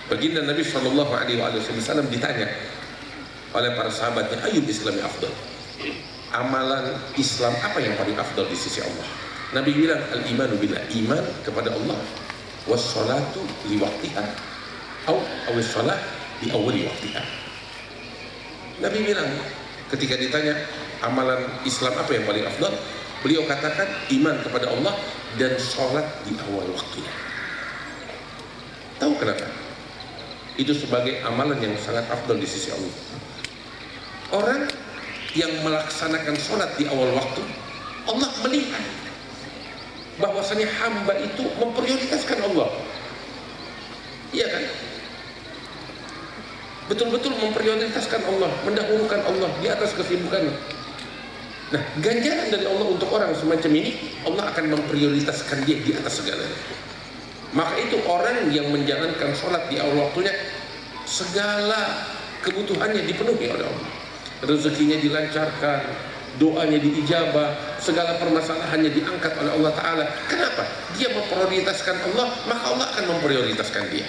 Baginda Nabi SAW ditanya oleh para sahabatnya, ayyul islami afdal? Amalan Islam apa yang paling afdal di sisi Allah? Nabi bilang, al-imanu billah, iman kepada Allah, was-salatu li waqtiha, awis salah di awali waqtiha. Nabi bilang, ketika ditanya amalan Islam apa yang paling afdal, beliau katakan iman kepada Allah dan sholat di awal waktunya. Tahu kenapa? Itu sebagai amalan yang sangat afdal di sisi Allah. Orang yang melaksanakan sholat di awal waktu, Allah melihat bahwasanya hamba itu memprioritaskan Allah. Iya kan? Betul-betul memprioritaskan Allah, mendahulukan Allah di atas kesibukannya. Nah, ganjaran dari Allah untuk orang semacam ini, Allah akan memprioritaskan dia di atas segalanya. Maka itu orang yang menjalankan sholat di awal waktunya, segala kebutuhannya dipenuhi oleh Allah. Rezekinya dilancarkan, doanya diijabah, segala permasalahannya diangkat oleh Allah Ta'ala. Kenapa? Dia memprioritaskan Allah, maka Allah akan memprioritaskan dia.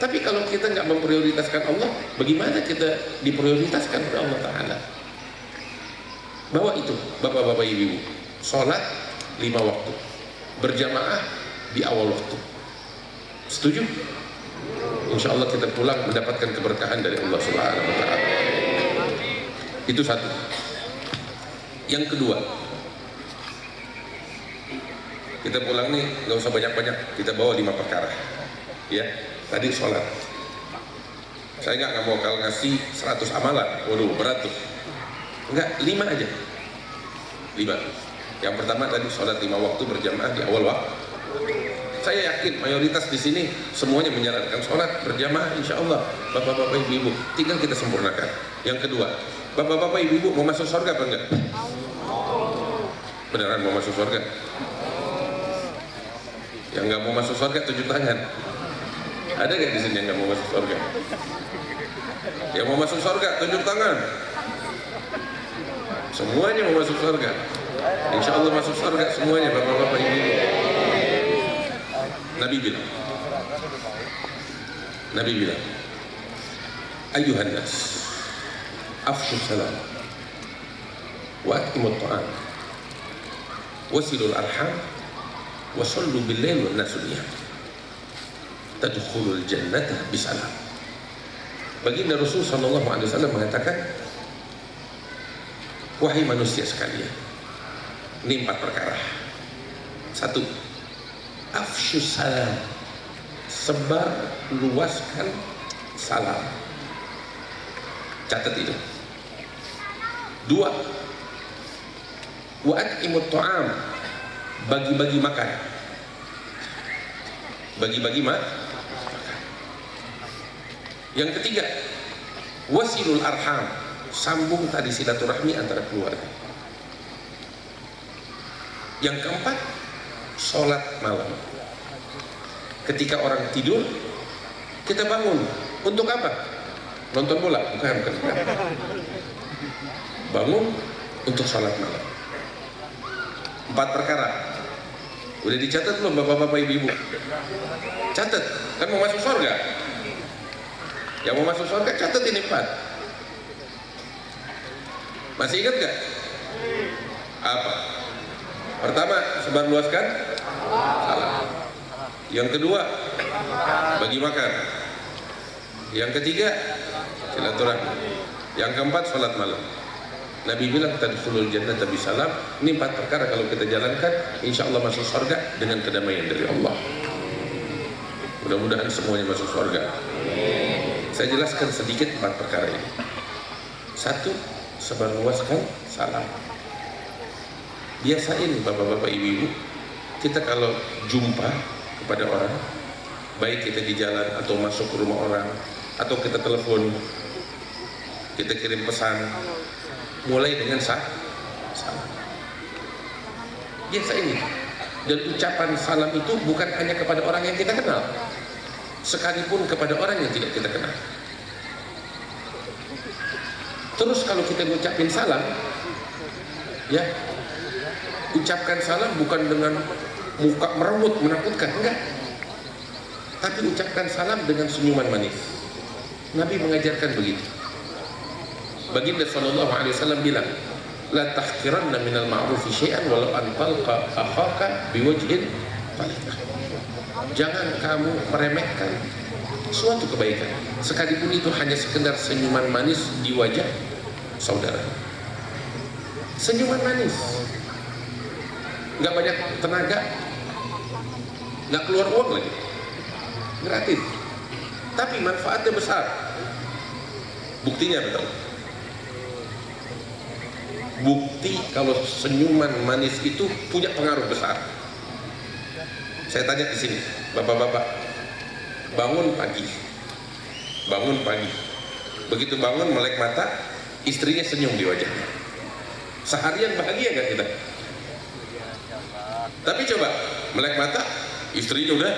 Tapi kalau kita nggak memprioritaskan Allah, bagaimana kita diprioritaskan oleh Allah Ta'ala? Bawa itu, bapak-bapak, ibu-ibu, sholat 5 waktu, berjamaah di awal waktu. Setuju? Insya Allah kita pulang mendapatkan keberkahan dari Allah Subhanahu wa Ta'ala. Itu satu. Yang kedua, Kita pulang nih nggak usah banyak-banyak, kita bawa 5 perkara. Ya, tadi sholat. Saya nggak mau kalau ngasih 100 amalan, waduh berat tuh. Enggak, 5 aja. 5. Yang pertama tadi sholat 5 waktu berjamaah di awal waktu. Saya yakin mayoritas di sini semuanya menjalankan sholat berjamaah, insya Allah. Bapak-bapak, ibu-ibu, tinggal kita sempurnakan. Yang kedua, bapak-bapak, ibu-ibu mau masuk surga apa enggak? Beneran mau masuk surga? Yang nggak mau masuk surga tunjuk tangan. Ada nggak di sini yang nggak mau masuk surga? Yang mau masuk surga tunjuk tangan. Semuanya mau masuk surga. Insya Allah masuk surga semuanya, bapak-bapak, ibu-ibu. Nabi bilang, Ayyuhan nas, afshu salam, wa at'imut ta'am, wasilul arham, wasallu bil-lail wan nasu niyam, tadkhulul jannata bisalam. Baginda Rasul sallallahu alaihi wasallam mengatakan, wahai manusia sekalian, ini 4 perkara. 1, afsyus salam, sebar luaskan salam. Catat itu. 2, wa at'imut ta'am, bagi-bagi makan. Bagi-bagi makan. Yang ketiga, wasilul arham, sambung tadi silaturahmi antara keluarga. Yang keempat, sholat malam. Ketika orang tidur, kita bangun. Untuk apa? Nonton bola? Bukan. Bangun untuk sholat malam. 4 perkara. Udah dicatat belum bapak-bapak, ibu-ibu? Catat, kan mau masuk surga. Yang mau masuk surga catat ini 4. Masih ingat gak? Apa? Pertama, sebarluaskan salam. Yang kedua, bagi makan. Yang ketiga, silaturahmi. Yang keempat, sholat malam. Nabi bilang tadkhulul jannata bisalam. Ini 4 perkara kalau kita jalankan, insya Allah masuk surga dengan kedamaian dari Allah. Mudah-mudahan semuanya masuk surga. Saya jelaskan sedikit 4 perkara ini. 1, sebarluaskan salam. Biasain bapak-bapak, ibu-ibu, kita kalau jumpa kepada orang, baik kita di jalan atau masuk ke rumah orang, atau kita telepon, kita kirim pesan, mulai dengan salam. Biasa ini. Dan ucapan salam itu bukan hanya kepada orang yang kita kenal, sekalipun kepada orang yang tidak kita kenal. Terus kalau kita ngucapin salam, ya, ucapkan salam bukan dengan muka meremut menakutkan, enggak, tapi ucapkan salam dengan senyuman manis. Nabi mengajarkan begitu. Baginda sallallahu alaihi wasallam bilang, la tahqiranna minal ma'rufi syai'an walau an talqa akhaka biwajhin talq. Jangan kamu meremehkan suatu kebaikan sekalipun itu hanya sekedar senyuman manis di wajah saudara. Senyuman manis, nggak banyak tenaga, nggak keluar uang lagi, gratis, tapi manfaatnya besar. Buktinya betul. Bukti kalau senyuman manis itu punya pengaruh besar. Saya tanya di sini, bapak-bapak, bangun pagi, begitu bangun melek mata, istrinya senyum di wajahnya. Seharian bahagia nggak kita? Tapi coba melek mata, istrinya udah,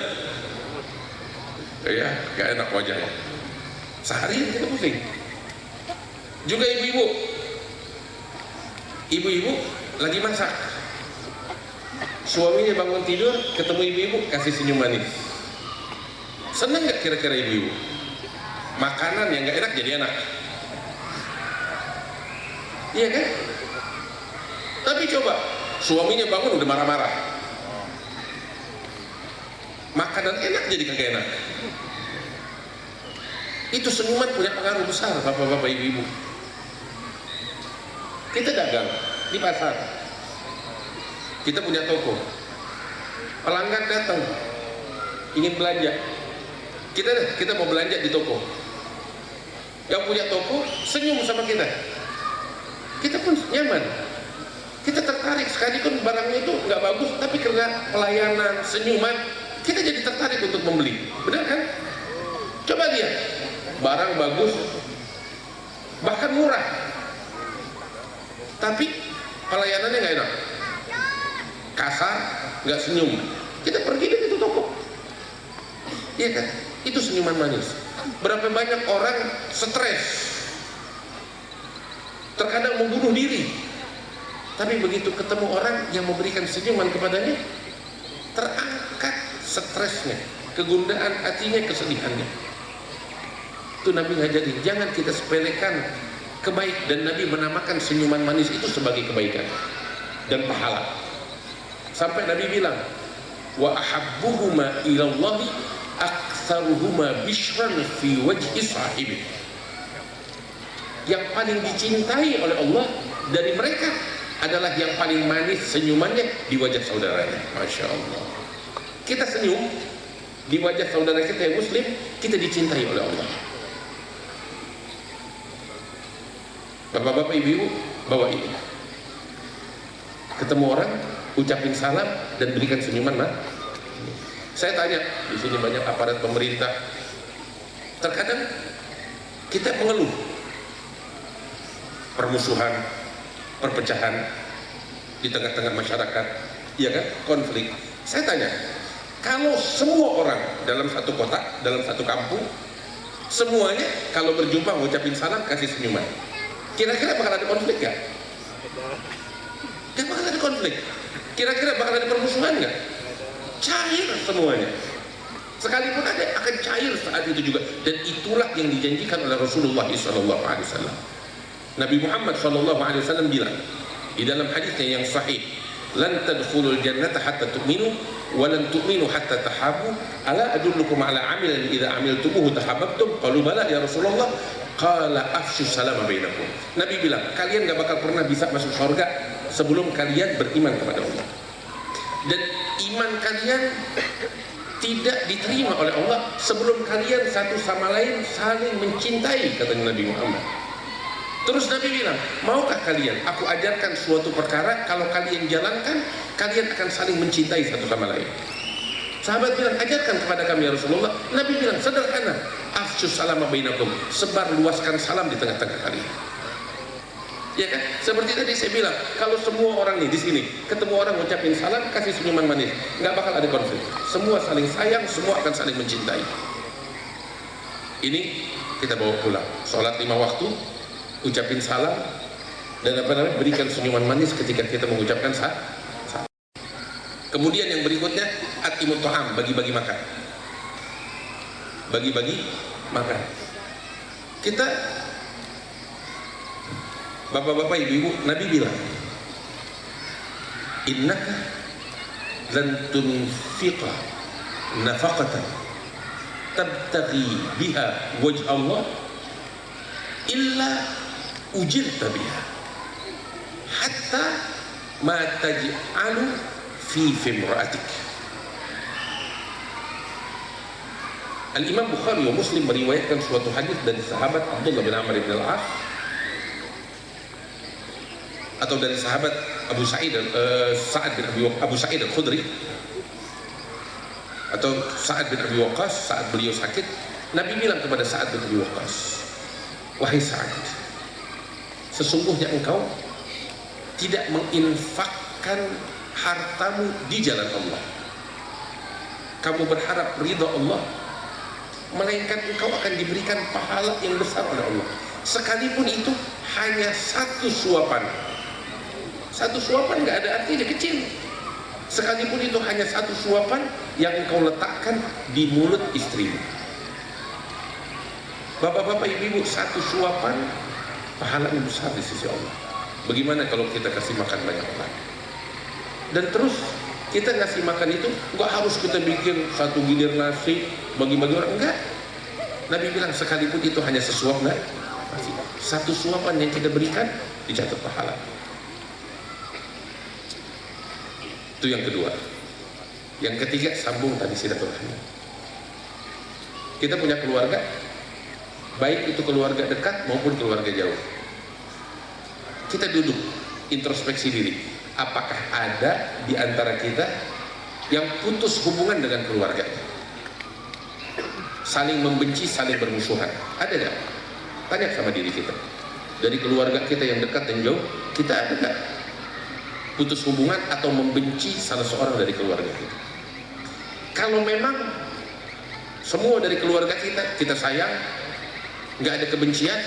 ya nggak enak wajahnya. Seharian kita pusing. Juga ibu-ibu lagi masak, suaminya bangun tidur, ketemu ibu-ibu kasih senyum manis. Seneng nggak kira-kira ibu-ibu? Makanan yang nggak enak jadi enak, iya kan? Tapi coba suaminya bangun udah marah-marah, makanan enak jadi kagak enak. Itu senyuman punya pengaruh besar, bapak-bapak, ibu-ibu. Kita dagang di pasar, kita punya toko, pelanggan datang ingin belanja, kita mau belanja di toko, yang punya toko senyum sama kita pun nyaman, kita tertarik. Sekalipun barangnya itu nggak bagus, tapi karena pelayanan, senyuman, kita jadi tertarik untuk membeli. Benar kan? Coba lihat, barang bagus, bahkan murah, tapi pelayanannya nggak enak, kasar, nggak senyum, kita pergi dari itu toko. Iya kan? Itu senyuman manis. Berapa banyak orang stres, terkadang membunuh diri, tapi begitu ketemu orang yang memberikan senyuman kepadanya, terangkat stresnya, kegundahan hatinya, kesedihannya. Itu Nabi ngajarin, jangan kita sepelekan kebaik, dan Nabi menamakan senyuman manis itu sebagai kebaikan dan pahala. Sampai Nabi bilang, wa ahabbuhuma ilallahi aktsaruhuma bishran fi wajhi sahibi. Yang paling dicintai oleh Allah dari mereka adalah yang paling manis senyumannya di wajah saudaranya. Masya Allah, kita senyum di wajah saudara kita yang muslim, kita dicintai oleh Allah. Bapak-bapak, ibu-ibu, bawa ini, ketemu orang, ucapin salam dan berikan senyuman, Mas. Saya tanya, di sini banyak aparat pemerintah, terkadang kita mengeluh permusuhan, perpecahan di tengah-tengah masyarakat, ya kan, konflik. Saya tanya, kalau semua orang dalam satu kota, dalam satu kampung, semuanya kalau berjumpa mengucapin salam, kasih senyuman, kira-kira bakal ada konflik nggak? Gak bakal ada konflik. Kira-kira bakal ada permusuhan nggak? Cair semuanya. Sekalipun ada, akan cair saat itu juga. Dan itulah yang dijanjikan oleh Rasulullah SAW. Nabi Muhammad SAW bilang di dalam hadisnya yang sahih, lan tadkhulul jannata hatta tu'minu wa lan tu'minu hatta tahabu, ala adullukum ala amalin idza amiltumuhu tahabbtum? Qalu bala ya Rasulullah. Qala afshu salama bainakum. Nabi bilang, kalian gak bakal pernah bisa masuk surga sebelum kalian beriman kepada Allah. Dan iman kalian tidak diterima oleh Allah sebelum kalian satu sama lain saling mencintai, katanya Nabi Muhammad. Terus Nabi bilang, maukah kalian aku ajarkan suatu perkara, kalau kalian jalankan, kalian akan saling mencintai satu sama lain? Sahabat bilang, ajarkan kepada kami ya Rasulullah. Nabi bilang, sederhana, afshu salama bainakum, sebar luaskan salam di tengah-tengah kalian. Ya kan? Seperti tadi saya bilang, kalau semua orang nih di sini ketemu orang ngucapin salam, kasih senyuman manis, nggak bakal ada konflik. Semua saling sayang, semua akan saling mencintai. Ini kita bawa pulang. Sholat 5 waktu, ucapin salam, dan berikan senyuman manis ketika kita mengucapkan salam. Kemudian yang berikutnya, atimut ta'am, bagi-bagi makan. Bagi-bagi makan. Kita, bapak-bapak, ibu-ibu, Nabi bilang, innaka lan tunfiqa nafaqatan tabtaghi biha wajh Allah illa ujirta biha hatta ma taj'alu fi fimra'atik. Al-Imam Bukhari wa Muslim meriwayatkan suatu hadis dari sahabat Abdullah bin Amr bin Al-As, atau dari sahabat Abu Sa'id Abu Sa'id Al-Khudri, atau Sa'ad bin Abi Waqqas saat beliau sakit. Nabi bilang kepada Sa'ad bin Abi Waqqas, wahai Sa'ad, sesungguhnya engkau tidak menginfakkan hartamu di jalan Allah, kamu berharap ridha Allah, melainkan engkau akan diberikan pahala yang besar oleh Allah, sekalipun itu hanya satu suapan. Satu suapan nggak ada artinya, kecil. Sekalipun itu hanya satu suapan yang engkau letakkan di mulut istrimu. Bapak-bapak, ibu-ibu, satu suapan pahalanya besar di sisi Allah. Bagaimana kalau kita kasih makan banyak orang? Dan terus kita ngasih makan itu nggak harus kita bikin satu gilir nasi bagi-bagi orang, enggak. Nabi bilang sekalipun itu hanya sesuap, enggak, satu suapan yang kita berikan dicatat pahala. Itu yang kedua. Yang ketiga, sambung tadi silaturahmi. Kita punya keluarga, baik itu keluarga dekat maupun keluarga jauh. Kita duduk, introspeksi diri. Apakah ada di antara kita yang putus hubungan dengan keluarganya? Saling membenci, saling bermusuhan. Ada gak? Tanya sama diri kita. Dari keluarga kita yang dekat dan jauh, kita ada gak putus hubungan atau membenci salah seorang dari keluarga kita? Kalau memang semua dari keluarga kita sayang, nggak ada kebencian,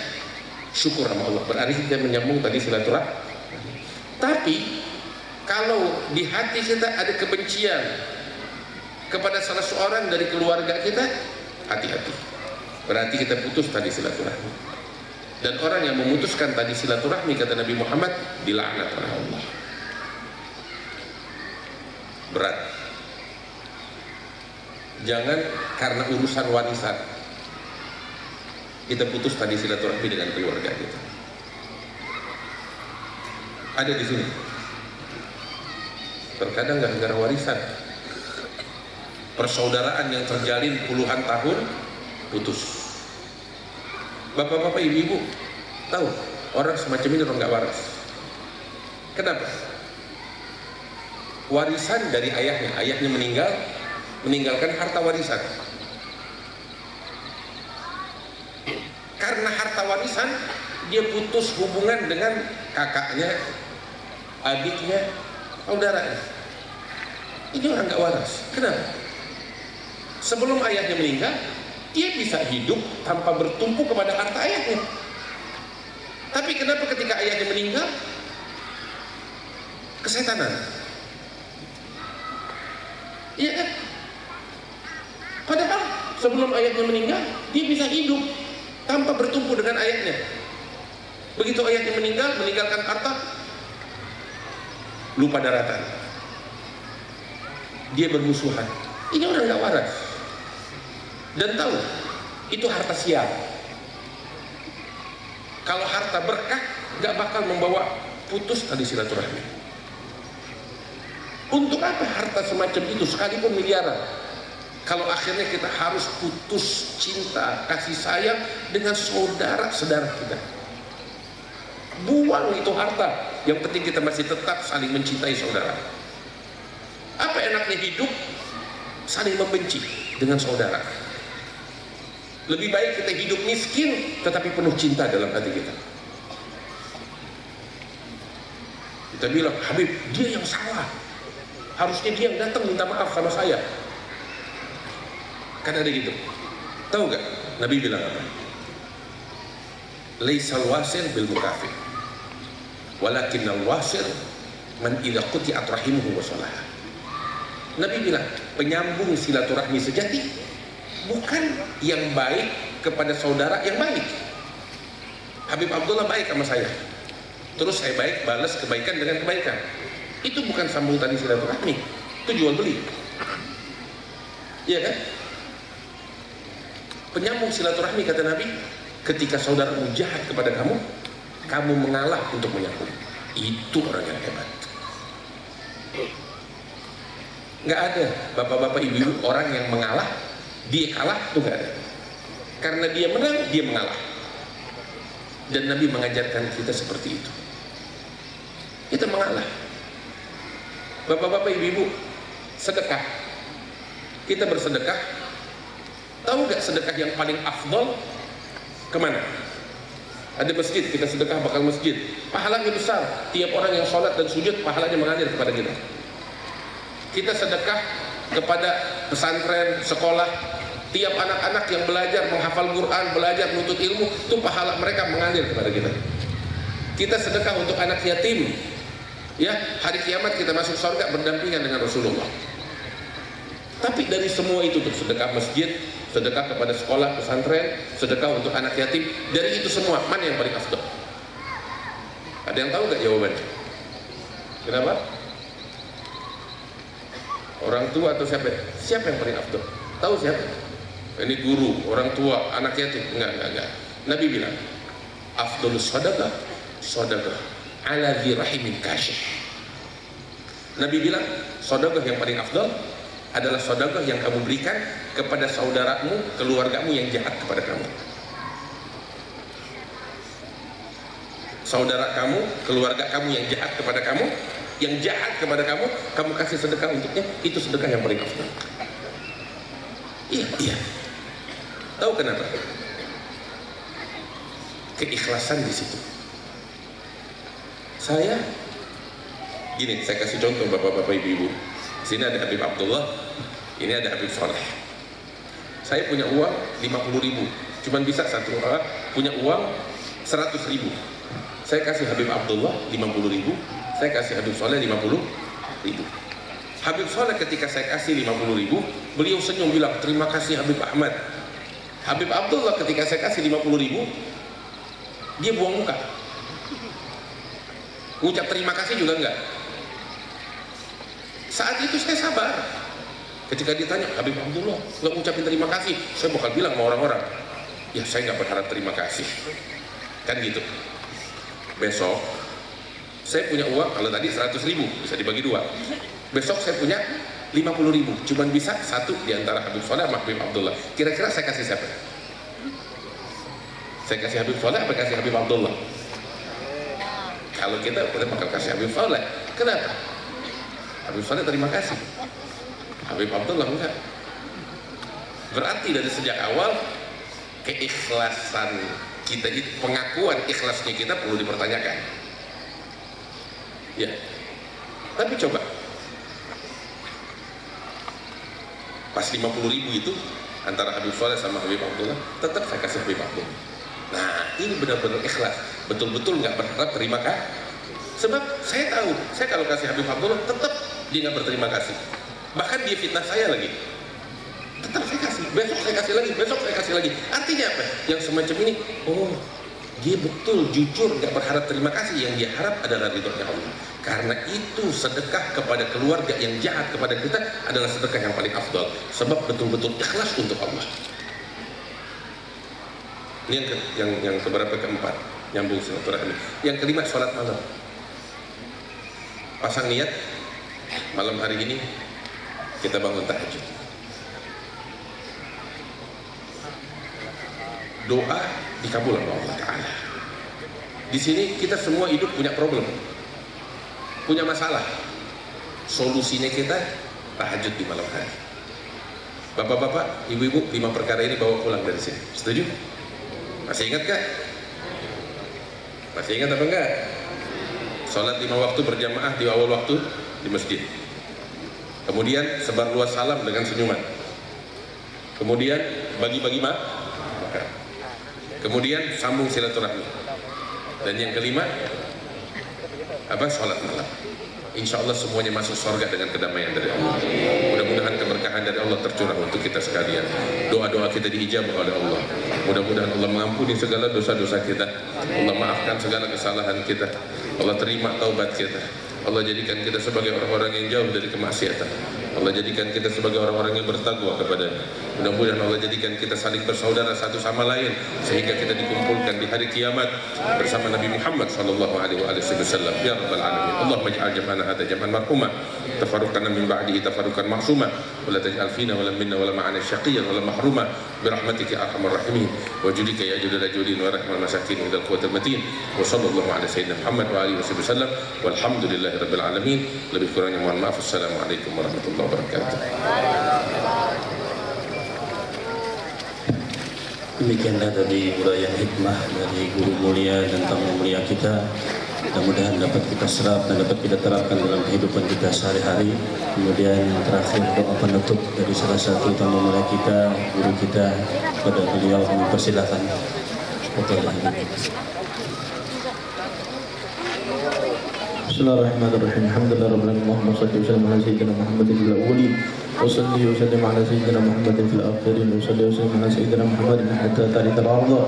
syukur sama Allah. Berarti kita menyambung tadi silaturahmi. Tapi kalau di hati kita ada kebencian kepada salah seorang dari keluarga kita, hati-hati. Berarti kita putus tadi silaturahmi. Dan orang yang memutuskan tadi silaturahmi, kata Nabi Muhammad, dilaknat oleh Allah. Berat. Jangan karena urusan warisan kita putus tadi silaturahmi dengan keluarga kita. Ada di sini. Terkadang gara-gara warisan, persaudaraan yang terjalin puluhan tahun putus. Bapak-bapak, ibu-ibu tahu orang semacam ini orang nggak waras. Kenapa? Warisan dari ayahnya meninggalkan harta warisan. Karena harta warisan, dia putus hubungan dengan kakaknya, adiknya, saudaranya. Ini orang nggak waras. Kenapa? Sebelum ayahnya meninggal, dia bisa hidup tanpa bertumpu kepada harta ayahnya. Tapi kenapa ketika ayahnya meninggal, kesetanan? Iya kan? Padahal sebelum ayahnya meninggal, dia bisa hidup tanpa bertumpu dengan ayahnya. Begitu ayahnya meninggal, meninggalkan harta, lupa daratan. Dia bermusuhan. Ini orang nggak waras. Dan tahu, itu harta sial. Kalau harta berkah, nggak bakal membawa putus tali silaturahmi. Untuk apa harta semacam itu, sekalipun miliaran, kalau akhirnya kita harus putus cinta, kasih sayang dengan saudara-saudara kita? Buang itu harta. Yang penting kita masih tetap saling mencintai saudara. Apa enaknya hidup saling membenci dengan saudara? Lebih baik kita hidup miskin tetapi penuh cinta dalam hati kita. Kita bilang, Habib, dia yang salah, harusnya dia yang datang minta maaf sama saya. Kan ada gitu. Tahu gak Nabi bilang apa? Laisal wasil bil mukafir, walakinnal wasil man idza quti'at rahimuhu wa salaha. Nabi bilang, penyambung silaturahmi sejati bukan yang baik kepada saudara yang baik. Habib Abdullah baik sama saya, terus saya baik balas kebaikan dengan kebaikan. Itu bukan sambung tali silaturahmi, itu jual beli. Iya kan? Penyambung silaturahmi, kata Nabi, ketika saudaramu jahat kepada kamu, kamu mengalah untuk menyambung. Itu orang yang hebat. Nggak ada bapak-bapak ibu-ibu orang yang mengalah, dia kalah, itu nggak ada. Karena dia menang, dia mengalah. Dan Nabi mengajarkan kita seperti itu. Kita mengalah. Bapak-bapak ibu-ibu, sedekah. Kita bersedekah. Tahu nggak sedekah yang paling afdol kemana? Ada masjid, kita sedekah bakal masjid, pahalanya besar. Tiap orang yang sholat dan sujud, pahalanya mengalir kepada kita. Kita sedekah kepada pesantren, sekolah. Tiap anak-anak yang belajar menghafal Quran, belajar menuntut ilmu, itu pahala mereka mengalir kepada kita. Kita sedekah untuk anak yatim. Ya, hari kiamat kita masuk surga berdampingan dengan Rasulullah. Tapi dari semua itu, tuh, sedekah masjid, sedekah kepada sekolah, pesantren, sedekah untuk anak yatim, dari itu semua, mana yang paling afdal? Ada yang tahu gak jawabannya? Kenapa? Orang tua atau siapa? Siapa yang paling afdal? Tahu siapa? Ini guru, orang tua, anak yatim? Enggak. Nabi bilang, afdalus sadaqah, sadaqah ala dzi rahimin kasyih. Nabi bilang, sedekah yang paling afdal adalah sedekah yang kamu berikan kepada saudaramu, keluargamu yang jahat kepada kamu. Saudara kamu, keluarga kamu yang jahat kepada kamu, kamu kasih sedekah untuknya, itu sedekah yang paling afdal. Iya. Tahu kenapa? Keikhlasan di situ. Saya kasih contoh bapak-bapak, ibu-ibu. Sini ada Habib Abdullah, ini ada Habib Saleh. Saya punya uang 50.000, cuman bisa satu orang punya uang 100.000. Saya kasih Habib Abdullah 50.000, saya kasih Habib Saleh 50.000. Habib Saleh ketika saya kasih 50.000, beliau senyum bilang, terima kasih Habib Ahmad. Habib Abdullah ketika saya kasih 50.000, dia buang muka. Ngucap terima kasih juga enggak. Saat itu saya sabar. Ketika ditanya, Habib Abdullah nggak ngucapin terima kasih, saya bakal bilang sama orang-orang, ya saya nggak berharap terima kasih, kan gitu. Besok saya punya uang, kalau tadi 100.000 bisa dibagi 2. Besok saya punya 50.000, cuman bisa satu di antara Habib Saleh sama Habib Abdullah. Kira-kira saya kasih siapa? Saya kasih Habib Saleh apa kasih Habib Abdullah? Kalau kita bakal kasih Habib Saleh. Kenapa? Habib Saleh terima kasih, Habib Abdullah enggak. Berarti dari sejak awal keikhlasan kita, pengakuan ikhlasnya kita perlu dipertanyakan. Ya. Tapi coba pas 50.000 itu antara Habib Saleh sama Habib Abdullah, tetap saya kasih Habib Abdullah. Nah, ini benar-benar ikhlas, betul-betul nggak berharap terima kasih. Sebab saya tahu, saya kalau kasih Habib Abdullah tetap dia nggak berterima kasih. Bahkan dia fitnah saya lagi. Tetap saya kasih, besok saya kasih lagi, besok saya kasih lagi. Artinya apa? Yang semacam ini, oh dia betul jujur nggak berharap terima kasih, yang dia harap adalah ridhonya Allah. Karena itu sedekah kepada keluarga yang jahat kepada kita adalah sedekah yang paling afdal. Sebab betul-betul ikhlas untuk Allah. Ini yang keberapa? Keempat, nyambung silaturahmi. Yang kelima, sholat malam. Pasang niat, malam hari ini kita bangun tahajud. Doa dikabul oleh Allah Ta'ala. Di sini kita semua hidup punya problem, punya masalah. Solusinya kita tahajud di malam hari. Bapak-bapak, ibu-ibu, 5 perkara ini bawa pulang dari sini. Setuju? Masih ingat gak? Masih ingat apa enggak? Sholat 5 waktu berjamaah di awal waktu di masjid. Kemudian sebar luas salam dengan senyuman. Kemudian bagi-bagi makan. Kemudian sambung silaturahmi. Dan yang kelima apa? Sholat malam. Insya Allah semuanya masuk surga dengan kedamaian dari Allah. Mudah-mudahan keberkahan dari Allah tercurah untuk kita sekalian. Doa-doa kita diijabah oleh Allah. Mudah-mudahan Allah mengampuni segala dosa-dosa kita. Allah maafkan segala kesalahan kita. Allah terima taubat kita. Allah jadikan kita sebagai orang-orang yang jauh dari kemaksiatan. Allah jadikan kita sebagai orang-orang yang bertakwa kepadanya. Mudah-mudahan Allah jadikan kita saling bersaudara satu sama lain sehingga kita dikumpulkan di hari kiamat bersama Nabi Muhammad sallallahu alaihi wasallam. Ya rabbal alamin. Allahumma ij'al jam'ana hadza jam'an marhuma, tafarruqana min ba'dihi tafarruqan ma'suma, wa la taj'al fina wa la minna wa la ma'ana syaqiyyan wa la mahruma bi rahmatika ya arhamar rahimin wa judika ya judal judin wa rahmal masakin wa quwwatal matin wa sallallahu ala sayyidina Muhammad wa alihi wasallam walhamdulillahi rabbil alamin. Lebih kurangnya mohon maaf. Assalamualaikum warahmatullahi wabarakatuh. Demikianlah dari uraian hikmah dari guru mulia dan tamu mulia kita. Mudah-mudahan dapat kita serap dan dapat kita terapkan dalam kehidupan kita sehari-hari. Kemudian yang terakhir, doa penutup dari salah satu tamu mulia kita, guru kita, kepada beliau kami persilakan. Bismillahirrahmanirrahim. Alhamdulillah rabbil alamin. Allahumma shalli wa sallim ala sayyidina Muhammadin fil awwalin wa salli wa sallim ala sayyidina Muhammadin fil akhirin wa salli wa sallim ala sayyidina Muhammadin hatta tarith al-ardh wa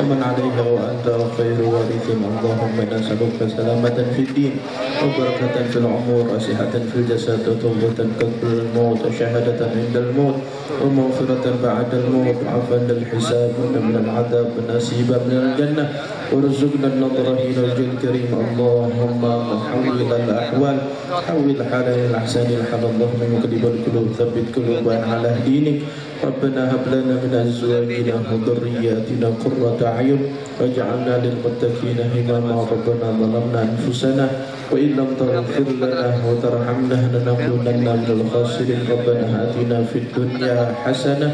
man 'alayha wa anta khairu warithin. Allahumma inna nas'aluka salamatan fid din wa barakatan fil umur wa sihhatan fil jasad wa tawbatan qabla al-maut wa shahadatan 'inda al-maut wa maghfiratan ba'da al-maut wa 'afwan lil-hisab wa min al-'adab wa nasiban min al-jannah warzuqna an-nadhra ila al-wajhil karim. Allahumma حول الأحوال حول حال الأحسان الحال اللهم مقلب القلوب ثبت قلوبنا على دينك ربنا هب لنا من أزواجنا وذرياتنا قرة أعين واجعلنا للمتقين إماما ربنا ظلمنا أنفسنا وإن لم تغفر لنا وترحمنا لنكونن من الخاسرين ربنا آتنا في الدنيا حسنة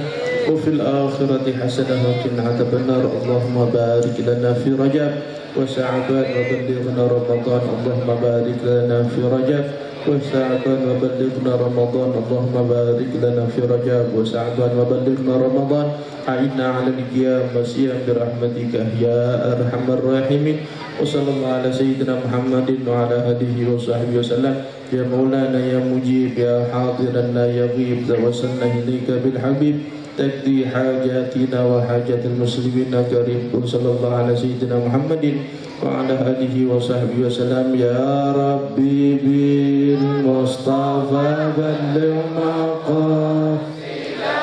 وفي الآخرة حسنة وقنا عذاب النار اللهم بارك لنا في رجب وشعبان وبلغنا رمضان اللهم بارك لنا في رجب وشعبان وبلغنا رمضان اللهم بارك لنا في رجب وشعبان وبلغنا رمضان أعنا على القيام والصيام برحمتك يا أرحم الراحمين وصلى الله على سيدنا محمد وعلى آله وصحبه وسلم يا مولانا يا مجيب يا حاضرا لا يغيب توسلنا إليك بالحبيب تقضي حاجاتنا وحاجات المسلمين قريب صلى الله على سيدنا محمد وعلى آله وصحبه وسلم يا ربي بالمصطفى بلغ مقاصدنا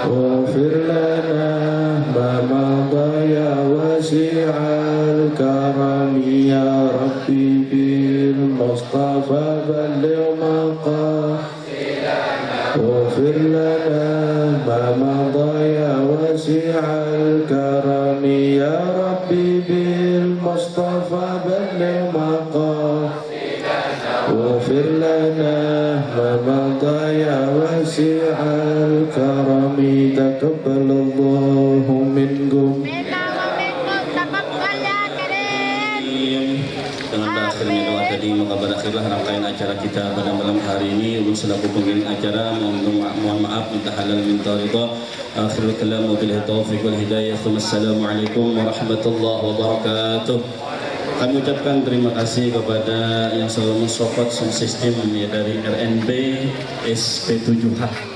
واغفر لنا ما مضى يا واسع الكرم يا ربي بالمصطفى بلغ مقاصدنا واغفر لنا ما مضى يا واسع الكرم يا ربي بالمصطفى بلغ مقاصدنا واغفر لنا ما مضى يا واسع الكرم تقبل الله منكم. Dengan berakhirnya doa tadi, maka berakhirlah rangkaian acara kita pada malam hari ini. Ulun selaku pengiring acara mohon maaf, minta halal minta ridha. Akhirul kalam wabillahi taufiq wal hidayah. Assalamualaikum warahmatullahi wabarakatuh. Kami ucapkan terima kasih kepada yang selalu mensupport sound system ya dari RNB SP7H.